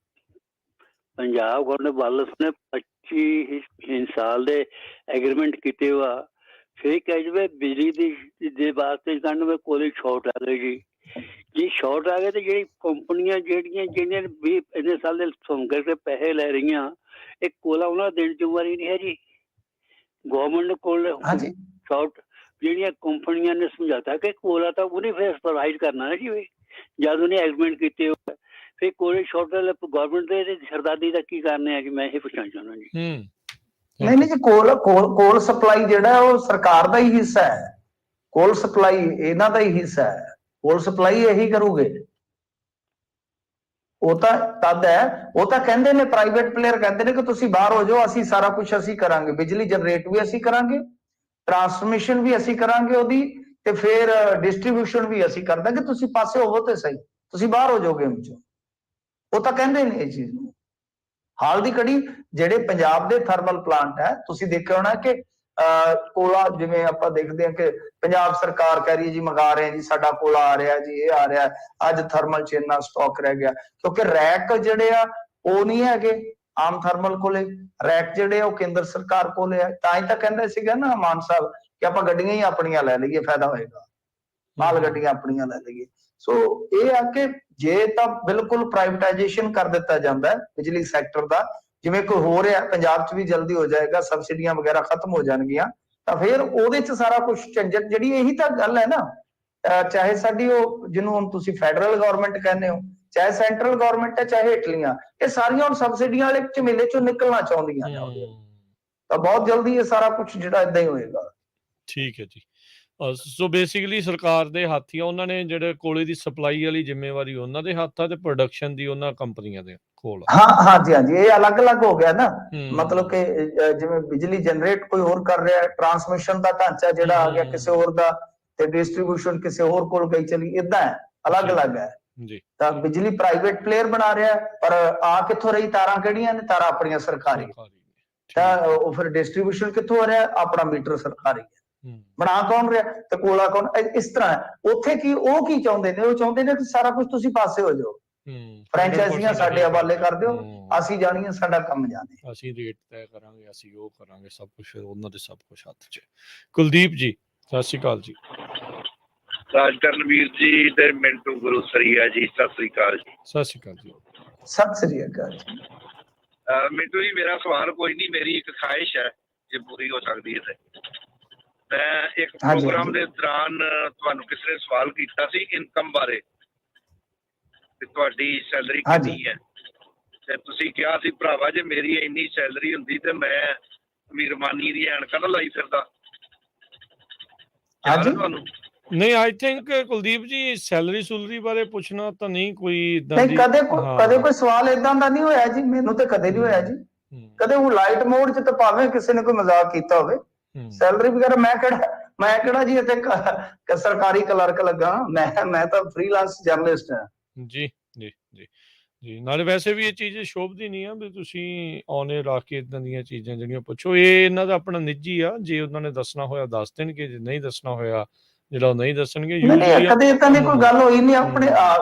ਪੰਜਾਬ ਗਵਰਨਮੈਂਟ ਵੱਲ ਨੇ 25 ਸਾਲ ਦੇ ਐਗਰੀਮੈਂਟ ਕੀਤੇ ਵਾ, ਫਿਰ ਕਹਿ ਜਾਵੇ ਬਿਜਲੀ ਦੇ ਵਾਸਤੇ ਸਾਨੂੰ ਕੋਈ ਛੋਟ ਆ ਗਈ ਜੀ ਸ਼ਾਰਟ ਆ ਗਏ ਤੇ ਜਿਹੜੀ ਕੰਪਨੀਆਂ ਜਿਹੜੀਆਂ ਵੀ ਇੰਨੇ ਸਾਲ ਦੇ ਸੁਣ ਕਰਕੇ ਪੈਸੇ ਲੈ ਰਹੀਆਂ, ਇਹ ਕੋਲਾ ਉਹਨਾਂ ਦੇਣ ਜ਼ਿੰਮੇਵਾਰੀ ਨਹੀਂ ਹੈ ਜੀ ਗਵਰਨਮੈਂਟ ਕੋਲ। ਸ਼ਾਰਟ ਜਿਹੜੀਆਂ ਕੰਪਨੀਆਂ ਨੇ ਸਮਝਾਤਾ ਕਿ ਕੋਲਾ ਤਾਂ ਉਹਨੇ ਫਿਰ ਪ੍ਰੋਵਾਈਡ ਕਰਨਾ ਨਾ ਜੀ, ਜਦ ਉਹਨੇ ਐਗਰੀਮੈਂਟ ਕੀਤੇ ਫਿਰ ਕੋਲੇ ਸ਼ਾਰਟ ਗਵਰਨਮੈਂਟ ਦੇ ਸਰਦਾਰੀ ਦਾ ਕੀ ਕਾਰਨ ਹੈ ਜੀ, ਮੈਂ ਇਹ ਪੁੱਛਣਾ ਚਾਹੁੰਦਾ ਜੀ। ਨਹੀਂ ਜੀ, ਕੋਲ ਸਪਲਾਈ ਜਿਹੜਾ ਉਹ ਸਰਕਾਰ ਦਾ ਹੀ ਹਿੱਸਾ ਹੈ, ਕੋਲ ਸਪਲਾਈ ਇਹਨਾਂ ਦਾ ਹੀ ਹਿੱਸਾ ਹੈ, ਕੋਲ ਸਪਲਾਈ ਇਹੀ ਕਰੂਗੇ। ਉਹ ਤਾਂ ਤਦ ਹੈ, ਉਹ ਤਾਂ ਕਹਿੰਦੇ ਨੇ ਪ੍ਰਾਈਵੇਟ ਪਲੇਅਰ ਕਹਿੰਦੇ ਨੇ ਕਿ ਤੁਸੀਂ ਬਾਹਰ ਹੋ ਜਾਓ, ਅਸੀਂ ਸਾਰਾ ਕੁਝ ਅਸੀਂ ਕਰਾਂਗੇ, ਬਿਜਲੀ ਜਨਰੇਟ ਵੀ ਅਸੀਂ ਕਰਾਂਗੇ, ਟਰਾਂਸਮਿਸ਼ਨ ਵੀ ਅਸੀਂ ਕਰਾਂਗੇ ਉਹਦੀ, ਤੇ ਫਿਰ ਡਿਸਟ੍ਰੀਬਿਊਸ਼ਨ ਵੀ ਅਸੀਂ ਕਰ ਦਾਂਗੇ, ਤੁਸੀਂ ਪਾਸੇ ਹੋਵੋ ਤੇ ਸਹੀ, ਤੁਸੀਂ ਬਾਹਰ ਹੋ ਜਾਓਗੇ ਵਿੱਚੋਂ। ਉਹ ਤਾਂ ਕਹਿੰਦੇ ਨੇ ਇਹ ਚੀਜ਼ ਨੂੰ। ਹਾਲ ਦੀ ਘੜੀ ਜਿਹੜੇ ਪੰਜਾਬ ਦੇ ਥਰਮਲ ਪਲਾਂਟ ਹੈ, ਤੁਸੀਂ ਦੇਖਿਆ ਹੋਣਾ ਕਿ ਕੋਲਾ, ਜਿਵੇਂ ਆਪਾਂ ਦੇਖਦੇ ਹਾਂ ਕਿ ਪੰਜਾਬ ਸਰਕਾਰ ਕਹਿ ਰਹੀ ਹੈ ਜੀ ਮੰਗਾ ਰਹੇ ਜੀ, ਸਾਡਾ ਕੋਲਾ ਆ ਰਿਹਾ ਜੀ, ਇਹ ਆ ਰਿਹਾ, ਅੱਜ ਥਰਮਲ ਚ ਇੰਨਾ ਸਟਾਕ ਰਹਿ ਗਿਆ, ਕਿਉਂਕਿ ਰੈਕ ਜਿਹੜੇ ਆ ਉਹ ਨਹੀਂ ਹੈਗੇ ਆਮ ਥਰਮਲ ਕੋਲੇ, ਰੈਕ ਜਿਹੜੇ ਆ ਉਹ ਕੇਂਦਰ ਸਰਕਾਰ ਕੋਲੇ ਆ। ਤਾਂ ਹੀ ਤਾਂ ਕਹਿੰਦੇ ਸੀਗਾ ਨਾ ਮਾਨ ਸਾਹਿਬ ਕਿ ਆਪਾਂ ਗੱਡੀਆਂ ਹੀ ਆਪਣੀਆਂ ਲੈ ਲਈਏ, ਫਾਇਦਾ ਹੋਏਗਾ, ਮਾਲ ਗੱਡੀਆਂ ਆਪਣੀਆਂ ਲੈ ਲਈਏ। ਸੋ ਇਹ ਆ ਕਿ ਜੇ ਤਾਂ ਬਿਲਕੁਲ ਪ੍ਰਾਈਵੇਟਾਈਜੇਸ਼ਨ ਕਰ ਦਿੱਤਾ ਜਾਂਦਾ ਹੈ ਬਿਜਲੀ ਸੈਕਟਰ ਦਾ, ਜਿਵੇਂ ਕੋਈ ਹੋ ਰਿਹਾ ਪੰਜਾਬ 'ਚ ਵੀ ਜਲਦੀ ਹੋ ਜਾਏਗਾ, ਸਬਸਿਡੀਆਂ ਵਗੈਰਾ ਖਤਮ ਹੋ ਜਾਣਗੀਆਂ, ਤਾਂ ਫਿਰ ਉਹਦੇ 'ਚ ਸਾਰਾ ਕੁਝ ਝੰਜਟ, ਜਿਹੜੀ ਇਹੀ ਤਾਂ ਗੱਲ ਹੈ ਨਾ, ਚਾਹੇ ਸਾਡੀ ਉਹ ਜਿਹਨੂੰ ਹੁਣ ਤੁਸੀਂ ਫੈਡਰਲ ਗਵਰਨਮੈਂਟ ਕਹਿੰਦੇ ਹੋ, ਚਾਹੇ ਸੈਂਟਰਲ ਗਵਰਨਮੈਂਟ ਹੈ, ਚਾਹੇ ਹੇਠਲੀਆਂ, ਇਹ ਸਾਰੀਆਂ ਹੁਣ ਸਬਸਿਡੀਆਂ ਵਾਲੇ ਝਮੇਲੇ 'ਚੋਂ ਨਿਕਲਣਾ ਚਾਹੁੰਦੀਆਂ ਨੇ, ਤਾਂ ਬਹੁਤ ਜਲਦੀ ਇਹ ਸਾਰਾ ਕੁਝ ਜਿਹੜਾ ਏਦਾਂ ਹੀ ਹੋਏਗਾ। ਠੀਕ ਹੈ ਜੀ। ਸੋ ਬੇਸਿਕਲੀ ਸਰਕਾਰ ਦੇ ਹੱਥ ਹੀ ਆ, ਉਹਨਾਂ ਨੇ ਜਿਹੜੇ ਕੋਲੇ ਦੀ ਸਪਲਾਈ ਵਾਲੀ ਜ਼ਿੰਮੇਵਾਰੀ ਉਹਨਾਂ ਦੇ ਹੱਥ ਆ ਤੇ ਪ੍ਰੋਡਕਸ਼ਨ ਦੀ ਉਹਨਾਂ ਕੰਪਨੀਆਂ ਦੇ ਕੋਲ। ਹਾਂਜੀ, ਇਹ ਅਲੱਗ-ਅਲੱਗ ਹੋ ਗਿਆ ਨਾ, ਮਤਲਬ ਕਿ ਜਿਵੇਂ ਬਿਜਲੀ ਜਨਰੇਟ ਕੋਈ ਹੋਰ ਕਰ ਰਿਹਾ, ਟਰਾਂਸਮਿਸ਼ਨ ਦਾ ਢਾਂਚਾ ਜਿਹੜਾ ਆ ਗਿਆ ਕਿਸੇ ਹੋਰ ਦਾ, ਤੇ ਡਿਸਟ੍ਰੀਬਿਊਸ਼ਨ ਕਿਸੇ ਹੋਰ ਕੋਲ ਗਈ ਚਲੀ, ਏਦਾਂ ਹੈ, ਅਲੱਗ-ਅਲੱਗ ਹੈ ਜੀ। ਤਾਂ ਬਿਜਲੀ ਪ੍ਰਾਈਵੇਟ ਪਲੇਅਰ ਬਣਾ ਰਿਹਾ, ਪਰ ਆ ਕਿੱਥੋਂ ਰਹੀ, ਤਾਰਾਂ ਕਿਹੜੀਆਂ ਨੇ, ਤਾਰਾਂ ਆਪਣੀਆਂ ਸਰਕਾਰੀ, ਤਾਂ ਉਹ ਫਿਰ ਡਿਸਟ੍ਰੀਬਿਊਸ਼ਨ ਕਿੱਥੋਂ ਹੋ ਰਿਹਾ, ਆਪਣਾ ਮੀਟਰ ਸਰਕਾਰੀ ਹੈ, ਬਣਾ ਕੌਣ ਰਿਹਾ ਤੇ ਕੋਲਾ ਕੌਣ, ਇਸ ਤਰ੍ਹਾਂ। ਉੱਥੇ ਕੀ ਉਹ ਕੀ ਚਾਹੁੰਦੇ ਨੇ, ਉਹ ਚਾਹੁੰਦੇ ਨੇ ਕਿ ਸਾਰਾ ਕੁਝ ਤੁਸੀਂ ਪਾਸੇ ਹੋ ਜਾਓ, ਫਰੈਂਚਾਈਜ਼ੀਆਂ ਸਾਡੇ ਹਵਾਲੇ ਕਰ ਦਿਓ, ਅਸੀਂ ਜਾਣੀਏ, ਸਾਡਾ ਕੰਮ ਜਾਣੇ, ਅਸੀਂ ਰੇਟ ਤੈਅ ਕਰਾਂਗੇ, ਅਸੀਂ ਉਹ ਕਰਾਂਗੇ, ਸਭ ਕੁਝ ਉਹਨਾਂ ਦੇ ਸਭ ਕੁਝ ਹੱਥ 'ਚ। ਕੁਲਦੀਪ ਜੀ ਸਤਿ ਸ਼੍ਰੀ ਅਕਾਲ ਜੀ। ਰਾਜਕਰਨਵੀਰ ਜੀ ਤੇ ਮਿੰਟੂ ਗੁਰੂਸਰੀਆ ਜੀ, ਸਤਿ ਸ਼੍ਰੀ ਅਕਾਲ ਜੀ। ਸਤਿ ਸ਼੍ਰੀ ਅਕਾਲ ਜੀ। ਸਤਿ ਸ਼੍ਰੀ ਅਕਾਲ ਜੀ। ਮਿੰਟੂ ਜੀ, ਮੇਰਾ ਸਵਾਲ ਕੋਈ ਨਹੀਂ, ਮੇਰੀ ਇੱਕ ਖਾਹਿਸ਼ ਹੈ ਜੇ ਪੂਰੀ ਹੋ ਸਕਦੀ ਹੈ ਤੇ। ਮੈਂ ਇੱਕ ਪ੍ਰੋਗਰਾਮ ਦੇ ਦੌਰਾਨ ਤੁਹਾਨੂੰ ਕਿਸੇ ਨੇ ਸਵਾਲ ਕੀਤਾ ਸੀ ਇਨਕਮ ਬਾਰੇ, ਤੇ ਤੁਹਾਡੀ ਸੈਲਰੀ ਕਿੰਨੀ ਹੈ, ਤੇ ਤੁਸੀਂ ਕਿਹਾ ਸੀ ਭਰਾਵਾ ਜੇ ਮੇਰੀ ਇੰਨੀ ਸੈਲਰੀ ਹੁੰਦੀ ਤੇ ਮੈਂ ਅਮੀਰਮਾਨੀ ਦੀ ਐਨਕਾਂ ਨਾ ਲਾਈ ਫਿਰਦਾ। ਤੁਹਾਨੂੰ ਨਹੀਂ, ਆਈ ਥਿੰਕ ਕੁਲਦੀਪ ਜੀ ਸੈਲਰੀ ਸੁਲਰੀ ਬਾਰੇ ਪੁੱਛਣਾ ਤਾਂ ਨਹੀਂ ਕੋਈ, ਕਦੇ ਕੋਈ ਸਵਾਲ ਏਦਾਂ ਦਾ ਨਹੀਂ ਹੋਇਆ ਜੀ, ਮੈਨੂੰ ਤੇ ਕਦੇ ਨਹੀਂ ਹੋਇਆ ਜੀ, ਕਦੇ ਉਹ ਲਾਈਟ ਮੋਡ 'ਚ ਤਾਂ ਭਾਵੇਂ ਕਿਸੇ ਨੇ ਕੋਈ ਮਜ਼ਾਕ ਕੀਤਾ ਹੋਵੇ। ਸੈਲਰੀ ਵਗੈਰਾ ਮੈਂ ਕਿਹੜਾ ਜੀ ਇੱਥੇ ਸਰਕਾਰੀ ਕਲਰਕ ਲੱਗਾ, ਮੈਂ ਤਾਂ ਫ੍ਰੀਲਾਂਸ ਜਰਨਲਿਸਟ ਹਾਂ ਜੀ। ਜੀ ਜੀ ਜੀ। ਨਾਲੇ ਵੈਸੇ ਵੀ ਇਹ ਚੀਜ਼ ਸ਼ੋਭਦੀ ਨਹੀਂ ਆ ਵੀ ਤੁਸੀਂ ਆਉਣੇ ਰੱਖ ਕੇ ਇਦਾਂ ਦੀਆਂ ਚੀਜ਼ਾਂ ਜਿਹੜੀਆਂ ਪੁੱਛੋ, ਇਹ ਇਹਨਾਂ ਦਾ ਆਪਣਾ ਨਿੱਜੀ ਆ, ਜੇ ਉਹਨਾਂ ਨੇ ਦੱਸਣਾ ਹੋਇਆ ਦੱਸ ਦੇਣਗੇ, ਜੇ ਨਹੀਂ ਦੱਸਣਾ ਹੋਇਆ ਜਿਹੜਾ ਉਹ ਨਹੀਂ ਦੱਸਣਗੇ। ਕਦੇ ਏਦਾਂ ਦੀ ਕੋਈ ਗੱਲ ਹੋਈ ਨਹੀਂ ਆਪਣੇ,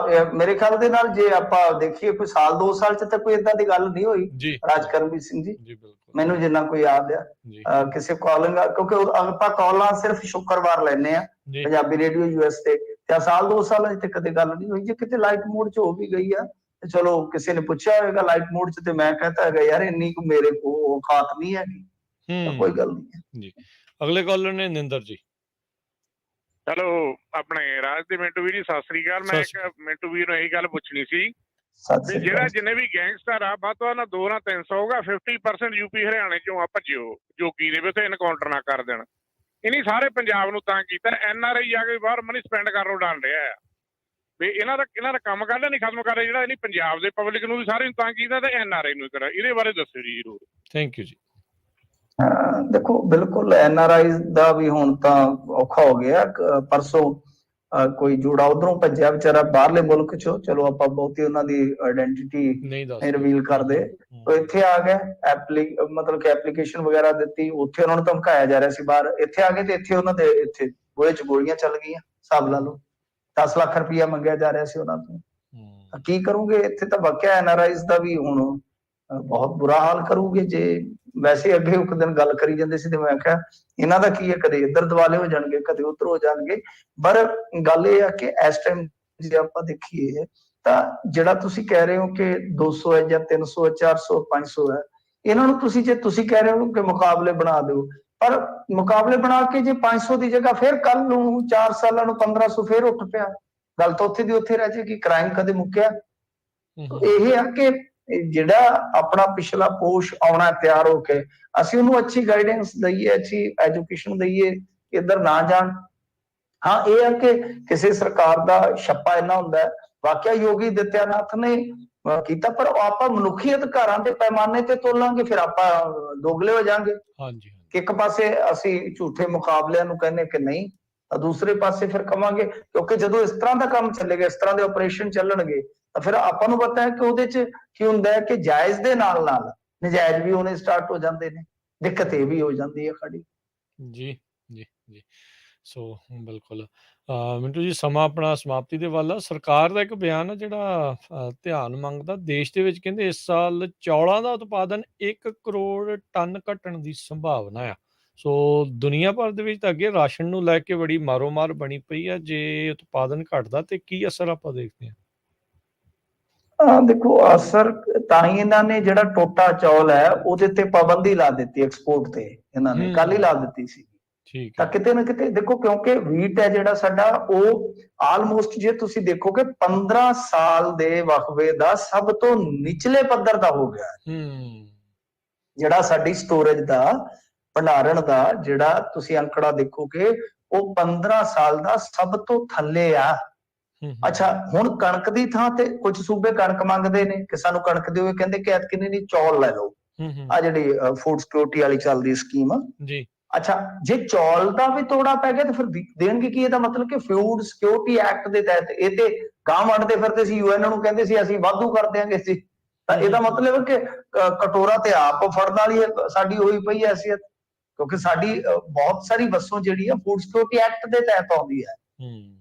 ਮੇਰੇ ਖਿਆਲ ਦੇ ਨਾਲ ਜੇ ਆਪਾਂ ਦੇਖੀਏ ਕੋਈ ਸਾਲ 2 ਸਾਲ 'ਚ ਤਾਂ ਕੋਈ ਏਦਾਂ ਦੀ ਗੱਲ ਨਹੀਂ ਹੋਈ ਰਾਜਕਰਨਵੀਰ ਸਿੰਘ ਜੀ, ਮੈਨੂੰ ਜਿੰਨਾ ਕੋਈ ਯਾਦ ਆ ਕਿਸੇ ਕਾਲਿੰਗ, ਕਿਉਂਕਿ ਆਪਾਂ ਕਾਲਾਂ ਸਿਰਫ ਸ਼ੁੱਕਰਵਾਰ ਲੈਨੇ ਆ ਪੰਜਾਬੀ ਰੇਡੀਓ US ਤੇ ਸਾਲ 2 ਸਾਲਾਂ 'ਚ ਤੇ ਕਦੇ ਗੱਲ ਨਹੀਂ ਹੋਈ। ਜੇ ਕਿਤੇ ਲਾਈਟ ਮੋਡ 'ਚ ਹੋ ਵੀ ਗਈ ਆ ਤੇ ਚਲੋ ਕਿਸੇ ਨੇ ਪੁੱਛਿਆ ਹੋਵੇਗਾ ਲਾਈਟ ਮੋਡ 'ਚ, ਤੇ ਮੈਂ ਕਹਤਾ ਹੈਗਾ ਯਾਰ ਇੰਨੀ ਕੁ ਮੇਰੇ ਕੋਲ ਔਕਾਤ ਨਹੀਂ ਹੈਗੀ, ਕੋਈ ਗੱਲ ਨਹੀਂ ਜੀ। ਅਗਲੇ ਕਾਲਰ ਨੇ ਨਿੰਦਰ ਜੀ। ਹੈਲੋ, ਆਪਣੇ ਰਾਜ ਤੇ ਮਿੰਟੂ ਵੀਰ ਜੀ ਸਤਿ ਸ੍ਰੀ ਅਕਾਲ। ਮੈਂ ਇੱਕ ਮਿੰਟੂ ਵੀਰ ਨੂੰ ਇਹੀ ਗੱਲ ਪੁੱਛਣੀ ਸੀ ਵੀ ਜਿਹੜਾ ਜਿੰਨੇ ਵੀ ਗੈਂਗਸਟਰ ਆ ਵੱਧ ਤੋਂ ਵੱਧ 2 ਨਾਲ 300 ਹੋਗਾ, 50% ਯੂਪੀ ਹਰਿਆਣੇ ਚੋਂ ਆ ਭੱਜਿਓ, ਜੋਗੀ ਦੇ ਵਿੱਚ ਐਨਕਾਊਂਟਰ ਨਾ ਕਰ ਦੇਣ। ਇਹਨੀ ਸਾਰੇ ਪੰਜਾਬ ਨੂੰ ਤਾਂ ਕੀਤਾ, NRI ਜਾ ਕੇ ਬਾਹਰ ਮਨੀ ਸਪੈਂਡ ਕਰਨ ਡਾਲ ਰਿਹਾ ਆ ਵੀ ਇਹਨਾਂ ਦਾ ਕੰਮ ਕਰਦਾ ਨਹੀਂ ਖਤਮ ਕਰ ਰਿਹਾ, ਜਿਹੜਾ ਇਹਨੀ ਪੰਜਾਬ ਦੇ ਪਬਲਿਕ ਨੂੰ ਵੀ ਸਾਰੇ ਨੂੰ ਤਾਂ ਕੀਤਾ ਤੇ NRI ਨੂੰ ਕਰਾ। ਇਹਦੇ ਬਾਰੇ ਦੱਸਿਓ ਜੀ ਜ਼ਰੂਰ। ਥੈਂਕ ਯੂ ਜੀ। ਦੇਖੋ ਬਿਲਕੁਲ NRI ਦਾ ਵੀ ਹੁਣ ਤਾਂ ਔਖਾ ਹੋ ਗਿਆ। ਪਰਸੋਂ ਕੋਈ ਜੋੜਾ ਉਧਰੋਂ ਭੱਜਿਆ ਵਿਚਾਰਾ ਬਾਹਰਲੇ ਮੁਲਕ ਚੋਂ, ਚਲੋ ਆਪਾਂ ਬਹੁਤੀ ਉਹਨਾਂ ਦੀ ਆਇਡੈਂਟੀਟੀ ਨਹੀਂ ਰਿਵੀਲ ਕਰਦੇ, ਉਹ ਇੱਥੇ ਆ ਗਿਆ, ਮਤਲਬ ਕਿ ਐਪਲੀਕੇਸ਼ਨ ਵਗੈਰਾ ਦਿੱਤੀ, ਉੱਥੇ ਉਹਨਾਂ ਨੂੰ ਧਮਕਾਇਆ ਜਾ ਰਿਹਾ ਸੀ ਬਾਹਰ, ਇੱਥੇ ਆ ਗਏ ਤੇ ਇੱਥੇ ਉਹਨਾਂ ਦੇ ਇੱਥੇ ਗੋਹੇ 'ਚ ਗੋਲੀਆਂ ਚੱਲ ਗਈਆਂ, ਹਿਸਾਬ ਲਾ ਲਓ। 10 ਲੱਖ ਰੁਪਇਆ ਮੰਗਿਆ ਜਾ ਰਿਹਾ ਸੀ ਉਹਨਾਂ ਤੋਂ। ਕੀ ਕਰੋਗੇ ਇੱਥੇ? ਤਾਂ ਵਾਕਿਆ NRIs ਦਾ ਵੀ ਹੁਣ ਬਹੁਤ ਬੁਰਾ ਹਾਲ ਕਰੂਗੇ। ਜੇ ਵੈਸੇ ਅੱਗੇ ਇੱਕ ਦਿਨ ਗੱਲ ਕਰੀ ਜਾਂਦੇ ਸੀ ਤੇ ਮੈਂ ਕਿਹਾ ਇਹਨਾਂ ਦਾ ਕੀ ਹੈ, ਕਦੇ ਇੱਧਰ ਦਿਵਾਲੇ ਹੋ ਜਾਣਗੇ, ਕਦੇ ਉੱਧਰ ਹੋ ਜਾਣਗੇ। ਪਰ ਗੱਲ ਇਹ ਆ ਕਿ ਇਸ ਟਾਈਮ ਜੇ ਆਪਾਂ ਦੇਖੀਏ ਤਾਂ ਜਿਹੜਾ ਤੁਸੀਂ ਕਹਿ ਰਹੇ ਹੋ ਕਿ 200 ਹੈ ਜਾਂ 300 ਹੈ, 400 500 ਹੈ, ਇਹਨਾਂ ਨੂੰ ਜੇ ਤੁਸੀਂ ਕਹਿ ਰਹੇ ਹੋ ਕਿ ਮੁਕਾਬਲੇ ਬਣਾ ਦਿਓ, ਪਰ ਮੁਕਾਬਲੇ ਬਣਾ ਕੇ ਜੇ 500 ਦੀ ਜਗ੍ਹਾ ਫਿਰ ਕੱਲ ਨੂੰ 4 ਸਾਲਾਂ ਨੂੰ 1500 ਫਿਰ ਉੱਠ ਪਿਆ, ਗੱਲ ਤਾਂ ਉੱਥੇ ਦੀ ਉੱਥੇ ਰਹਿ ਜਾਏਗੀ। ਕ੍ਰਾਈਮ ਕਦੇ ਮੁੱਕਿਆ? ਇਹ ਆ ਕਿ ਜਿਹੜਾ ਆਪਣਾ ਪਿਛਲਾ ਪੋਸ਼ ਆਉਣਾ ਤਿਆਰ ਹੋ ਕੇ ਅਸੀਂ ਉਹਨੂੰ ਅੱਛੀ ਗਾਈਡੈਂਸ ਦਈਏ, ਅੱਛੀ ਐਜੂਕੇਸ਼ਨ ਦਈਏ, ਇੱਧਰ ਨਾ ਜਾਣ। ਹਾਂ, ਇਹ ਆ ਕਿ ਕਿਸੇ ਸਰਕਾਰ ਦਾ ਛੱਪਾ ਇੰਨਾ ਹੁੰਦਾ, ਵਾਕਿਆ ਯੋਗੀ ਆਦਿੱਤਿਆਨਾਥ ਨੇ ਕੀਤਾ, ਪਰ ਆਪਾਂ ਮਨੁੱਖੀ ਅਧਿਕਾਰਾਂ ਦੇ ਪੈਮਾਨੇ ਤੇ ਤੋਲਾਂਗੇ ਫਿਰ ਆਪਾਂ ਦੋਗਲੇ ਹੋ ਜਾਾਂਗੇ। ਕਿ ਇੱਕ ਪਾਸੇ ਅਸੀਂ ਝੂਠੇ ਮੁਕਾਬਲਿਆਂ ਨੂੰ ਕਹਿੰਦੇ ਕਿ ਨਹੀਂ, ਤਾਂ ਦੂਸਰੇ ਪਾਸੇ ਫਿਰ ਕਵਾਂਗੇ, ਕਿਉਂਕਿ ਜਦੋਂ ਇਸ ਤਰ੍ਹਾਂ ਦਾ ਕੰਮ ਚੱਲੇਗਾ, ਇਸ ਤਰ੍ਹਾਂ ਦੇ ਆਪਰੇਸ਼ਨ ਚੱਲਣਗੇ, ਤਾਂ ਫਿਰ ਆਪਾਂ ਨੂੰ ਪਤਾ ਹੈ ਕਿ ਉਹਦੇ 'ਚ ਕੀ ਹੁੰਦਾ ਹੈ ਕਿ ਜਾਇਜ਼ ਦੇ ਨਾਲ ਨਾਲ ਨਜਾਇਜ਼ ਵੀ ਹੋਣੇ ਸਟਾਰਟ ਹੋ ਜਾਂਦੇ ਨੇ। ਦਿੱਕਤ ਇਹ ਵੀ ਹੋ ਜਾਂਦੀ ਹੈ ਖੜੀ। ਜੀ ਜੀ ਜੀ ਸੋ ਬਿਲਕੁਲ ਮਿੰਟੂ ਜੀ, ਸਮਾਂ ਆਪਣਾ ਸਮਾਪਤੀ ਦੇ ਵੱਲ ਆ। ਸਰਕਾਰ ਦਾ ਇੱਕ ਬਿਆਨ ਆ ਜਿਹੜਾ ਧਿਆਨ ਮੰਗਦਾ। ਦੇਸ਼ ਦੇ ਵਿੱਚ ਕਹਿੰਦੇ ਇਸ ਸਾਲ ਚੌਲਾਂ ਦਾ ਉਤਪਾਦਨ 1 ਕਰੋੜ ਟਨ ਘਟਣ ਦੀ ਸੰਭਾਵਨਾ ਆ। ਸੋ ਦੁਨੀਆ ਭਰ ਦੇ ਵਿੱਚ ਤਾਂ ਅੱਗੇ ਰਾਸ਼ਨ ਨੂੰ ਲੈ ਕੇ ਬੜੀ ਮਾਰੋ-ਮਾਰ ਬਣੀ ਪਈ ਆ। ਜੇ ਉਤਪਾਦਨ ਘਟਦਾ ਤੇ ਕੀ ਅਸਰ ਆਪਾਂ ਦੇਖਦੇ ਹਾਂ? ਦੇਖੋ, ਅਸਰ ਤਾਂ ਹੀ ਇਹਨਾਂ ਨੇ ਜਿਹੜਾ ਟੋਟਾ ਚੌਲ ਹੈ ਉਹਦੇ ਤੇ ਪਾਬੰਦੀ ਲਾ ਦਿੱਤੀ, ਐਕਸਪੋਰਟ ਤੇ ਇਹਨਾਂ ਨੇ ਕੱਲ ਹੀ ਲਾ ਦਿੱਤੀ ਸੀ। ਤਾਂ ਕਿਤੇ ਨਾ ਕਿਤੇ ਦੇਖੋ, ਕਿਉਂਕਿ ਵੀਟ ਹੈ ਜਿਹੜਾ ਸਾਡਾ, ਉਹ ਆਲਮੋਸਟ ਜੇ ਤੁਸੀਂ ਦੇਖੋਗੇ 15 ਸਾਲ ਦੇ ਵਕਫੇ ਦਾ ਸਭ ਤੋਂ ਨਿਚਲੇ ਪੱਧਰ ਦਾ ਹੋ ਗਿਆ। ਜਿਹੜਾ ਸਾਡੀ ਸਟੋਰੇਜ ਦਾ, ਭੰਡਾਰਨ ਦਾ ਜਿਹੜਾ ਤੁਸੀਂ ਅੰਕੜਾ ਦੇਖੋਗੇ, ਉਹ 15 ਸਾਲ ਦਾ ਸਭ ਤੋਂ ਥੱਲੇ ਆ। ਅੱਛਾ, ਹੁਣ ਕਣਕ ਦੀ ਥਾਂ ਤੇ ਕੁਝ ਸੂਬੇ ਕਣਕ ਮੰਗਦੇ ਨੇ ਕਿ ਸਾਨੂੰ ਕਣਕ ਦਿਓ, ਕਹਿੰਦੇ ਕਿ ਐਤਕੀ ਨਹੀਂ, ਚੌਲ ਲੈ ਲਓ। ਆ ਜਿਹੜੀ ਫੂਡ ਸਿਕਿਉਰਿਟੀ ਵਾਲੀ ਚੱਲਦੀ ਸਕੀਮ ਜੀ। ਅੱਛਾ, ਜੇ ਚੌਲ ਦਾ ਵੀ ਤੋੜਾ ਪੈ ਗਿਆ ਤਾਂ ਫਿਰ ਦੇਣਗੇ ਕੀ? ਇਹਦਾ ਮਤਲਬ ਕਿ ਫੂਡ ਸਿਕਿਉਰਿਟੀ ਐਕਟ ਦੇ ਤਹਿਤ ਇਹ ਤੇ ਗਾਂ ਵੰਡਦੇ ਫਿਰਦੇ ਸੀ, UN ਨੂੰ ਕਹਿੰਦੇ ਸੀ ਅਸੀਂ ਵਾਧੂ ਕਰ ਦਿਆਂਗੇ ਸੀ। ਤਾਂ ਇਹਦਾ ਮਤਲਬ ਕਿ ਕਟੋਰਾ ਤੇ ਆਪ ਫੜਨ ਵਾਲੀ ਸਾਡੀ ਹੋਈ ਪਈ ਹੈਸੀਅਤ, ਕਿਉਂਕਿ ਸਾਡੀ ਬਹੁਤ ਸਾਰੀ ਵਸੋਂ ਜਿਹੜੀ ਆ ਫੂਡ ਸਿਕਿਉਰਿਟੀ ਐਕਟ ਦੇ ਤਹਿਤ ਆਉਂਦੀ ਹੈ।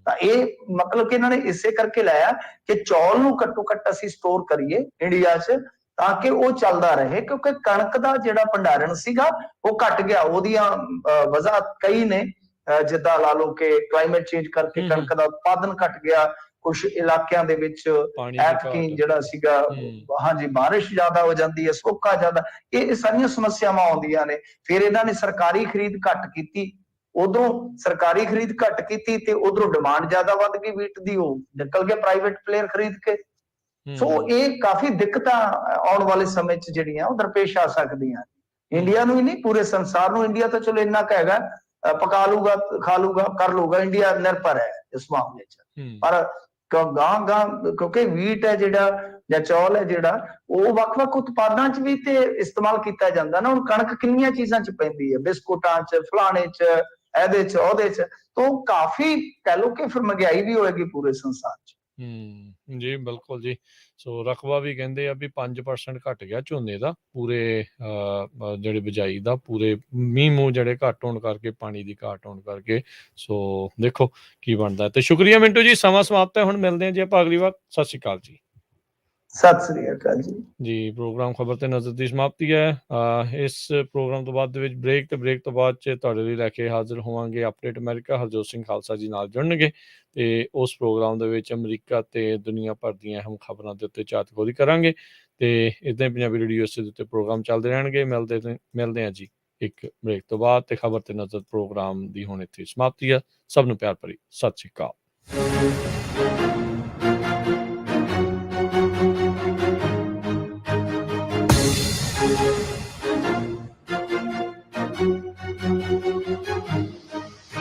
ਤਾਂ ਇਹ ਮਤਲਬ ਕਿ ਇਹਨਾਂ ਨੇ ਇਸੇ ਕਰਕੇ ਲਾਇਆ ਕਿ ਚੌਲ ਨੂੰ ਘੱਟੋ ਘੱਟ ਅਸੀਂ ਸਟੋਰ ਕਰੀਏ ਇੰਡੀਆ 'ਚ, ਤਾਂ ਕਿ ਉਹ ਚੱਲਦਾ ਰਹੇ। ਕਿਉਂਕਿ ਕਣਕ ਦਾ ਜਿਹੜਾ ਭੰਡਾਰਨ ਸੀਗਾ ਉਹ ਘਟ ਗਿਆ। ਉਹਦੀਆਂ ਵਜ੍ਹਾ ਕਈ ਨੇ, ਜਿੱਦਾਂ ਲਾ ਲਓ ਕਿ ਕਲਾਈਮੇਟ ਚੇਂਜ ਕਰਕੇ ਕਣਕ ਦਾ ਉਤਪਾਦਨ ਘਟ ਗਿਆ, ਕੁਝ ਇਲਾਕਿਆਂ ਦੇ ਵਿੱਚ ਐਤਕੀ ਜਿਹੜਾ ਸੀਗਾ, ਹਾਂਜੀ, ਬਾਰਿਸ਼ ਜ਼ਿਆਦਾ ਹੋ ਜਾਂਦੀ ਹੈ, ਸੋਕਾ ਜ਼ਿਆਦਾ, ਇਹ ਸਾਰੀਆਂ ਸਮੱਸਿਆਵਾਂ ਆਉਂਦੀਆਂ ਨੇ। ਫਿਰ ਇਹਨਾਂ ਨੇ ਸਰਕਾਰੀ ਖਰੀਦ ਘੱਟ ਕੀਤੀ, ਉਧਰੋਂ ਸਰਕਾਰੀ ਖਰੀਦ ਘੱਟ ਕੀਤੀ ਤੇ ਉਧਰੋਂ ਡਿਮਾਂਡ ਜ਼ਿਆਦਾ ਵੱਧ ਗਈ ਵੀਟ ਦੀ, ਉਹ ਨਿਕਲ ਗਿਆ ਪ੍ਰਾਈਵੇਟ ਪਲੇਅਰ ਖਰੀਦ ਕੇ। ਸੋ ਇਹ ਕਾਫੀ ਦਿੱਕਤਾਂ ਆਉਣ ਵਾਲੇ ਸਮੇਂ 'ਚ ਜਿਹੜੀਆਂ ਉਹ ਦਰਪੇਸ਼ ਆ ਸਕਦੀਆਂ, ਇੰਡੀਆ ਨੂੰ ਹੀ ਨਹੀਂ ਪੂਰੇ ਸੰਸਾਰ ਨੂੰ। ਇੰਡੀਆ ਤਾਂ ਚਲੋ ਇੰਨਾ ਕੁ ਹੈਗਾ, ਪਕਾ ਲੂਗਾ, ਖਾ ਲੂਗਾ, ਕਰ ਲੂਗਾ, ਇੰਡੀਆ ਨਿਰਭਰ ਹੈ ਇਸ ਮਾਮਲੇ 'ਚ। ਪਰ ਗਾਂ ਕਿਉਂਕਿ ਵੀਟ ਹੈ ਜਿਹੜਾ ਜਾਂ ਚੌਲ ਹੈ ਜਿਹੜਾ, ਉਹ ਵੱਖ-ਵੱਖ ਉਤਪਾਦਾਂ 'ਚ ਵੀ ਤੇ ਇਸਤੇਮਾਲ ਕੀਤਾ ਜਾਂਦਾ ਨਾ। ਹੁਣ ਕਣਕ ਕਿੰਨੀਆਂ ਚੀਜ਼ਾਂ 'ਚ ਪੈਂਦੀ ਹੈ, ਬਿਸਕੁਟਾਂ 'ਚ, ਫਲਾਣੇ 'ਚ, ਇਹਦੇ 'ਚ, ਉਹਦੇ 'ਚ, ਤਾਂ ਕਾਫੀ ਕਹਿ ਲਓ ਕਿ ਫਿਰ ਮਹਿੰਗਾਈ ਵੀ ਹੋਏਗੀ ਪੂਰੇ ਸੰਸਾਰ 'ਚ। ਜੀ ਬਿਲਕੁਲ ਜੀ। ਸੋ ਰਕਬਾ ਵੀ ਕਹਿੰਦੇ ਆ ਵੀ 5% ਘਟ ਗਿਆ ਝੋਨੇ ਦਾ, ਪੂਰੇ ਜਿਹੜੇ ਬਿਜਾਈ ਦਾ, ਪੂਰੇ ਮੀਂਹ ਮੂੰਹ ਜਿਹੜੇ ਘੱਟ ਹੋਣ ਕਰਕੇ, ਪਾਣੀ ਦੀ ਘਾਟ ਹੋਣ ਕਰਕੇ। ਸੋ ਦੇਖੋ ਕੀ ਬਣਦਾ। ਤੇ ਸ਼ੁਕਰੀਆ ਮਿੰਟੂ ਜੀ, ਸਮਾਂ ਸਮਾਪਤ ਹੈ, ਹੁਣ ਮਿਲਦੇ ਹਾਂ ਜੀ ਆਪਾਂ ਅਗਲੀ ਵਾਰ। ਸਤਿ ਸ਼੍ਰੀ ਅਕਾਲ ਜੀ। ਸਤਿ ਸ੍ਰੀ ਅਕਾਲ ਜੀ। ਪ੍ਰੋਗਰਾਮ ਖਬਰ ਤੇ ਨਜ਼ਰ ਦੀ ਸਮਾਪਤੀ ਹੈ। ਇਸ ਪ੍ਰੋਗਰਾਮ ਤੋਂ ਬਾਅਦ ਦੇ ਵਿੱਚ ਬ੍ਰੇਕ, ਤੇ ਬ੍ਰੇਕ ਤੋਂ ਬਾਅਦ 'ਚ ਤੁਹਾਡੇ ਲਈ ਲੈ ਕੇ ਹਾਜ਼ਰ ਹੋਵਾਂਗੇ ਅਪਡੇਟ ਅਮਰੀਕਾ। ਹਰਜੋਤ ਸਿੰਘ ਖਾਲਸਾ ਜੀ ਨਾਲ ਜੁੜਨਗੇ ਤੇ ਉਸ ਪ੍ਰੋਗਰਾਮ ਦੇ ਵਿੱਚ ਅਮਰੀਕਾ ਤੇ ਦੁਨੀਆ ਭਰ ਦੀਆਂ ਅਹਿਮ ਖਬਰਾਂ ਦੇ ਉੱਤੇ ਝਾਤ-ਖੋਦੀ ਕਰਾਂਗੇ। ਤੇ ਇੱਦਾਂ ਹੀ ਪੰਜਾਬੀ ਰੇਡੀਓ ਦੇ ਉੱਤੇ ਪ੍ਰੋਗਰਾਮ ਚੱਲਦੇ ਰਹਿਣਗੇ। ਮਿਲਦੇ ਹਾਂ ਜੀ ਇੱਕ ਬ੍ਰੇਕ ਤੋਂ ਬਾਅਦ। ਤੇ ਖਬਰ ਤੇ ਨਜ਼ਰ ਪ੍ਰੋਗਰਾਮ ਦੀ ਹੁਣ ਇੱਥੇ ਸਮਾਪਤੀ ਹੈ। ਸਭ ਨੂੰ ਪਿਆਰ ਭਰੀ ਸਤਿ ਸ਼੍ਰੀ ਅਕਾਲ।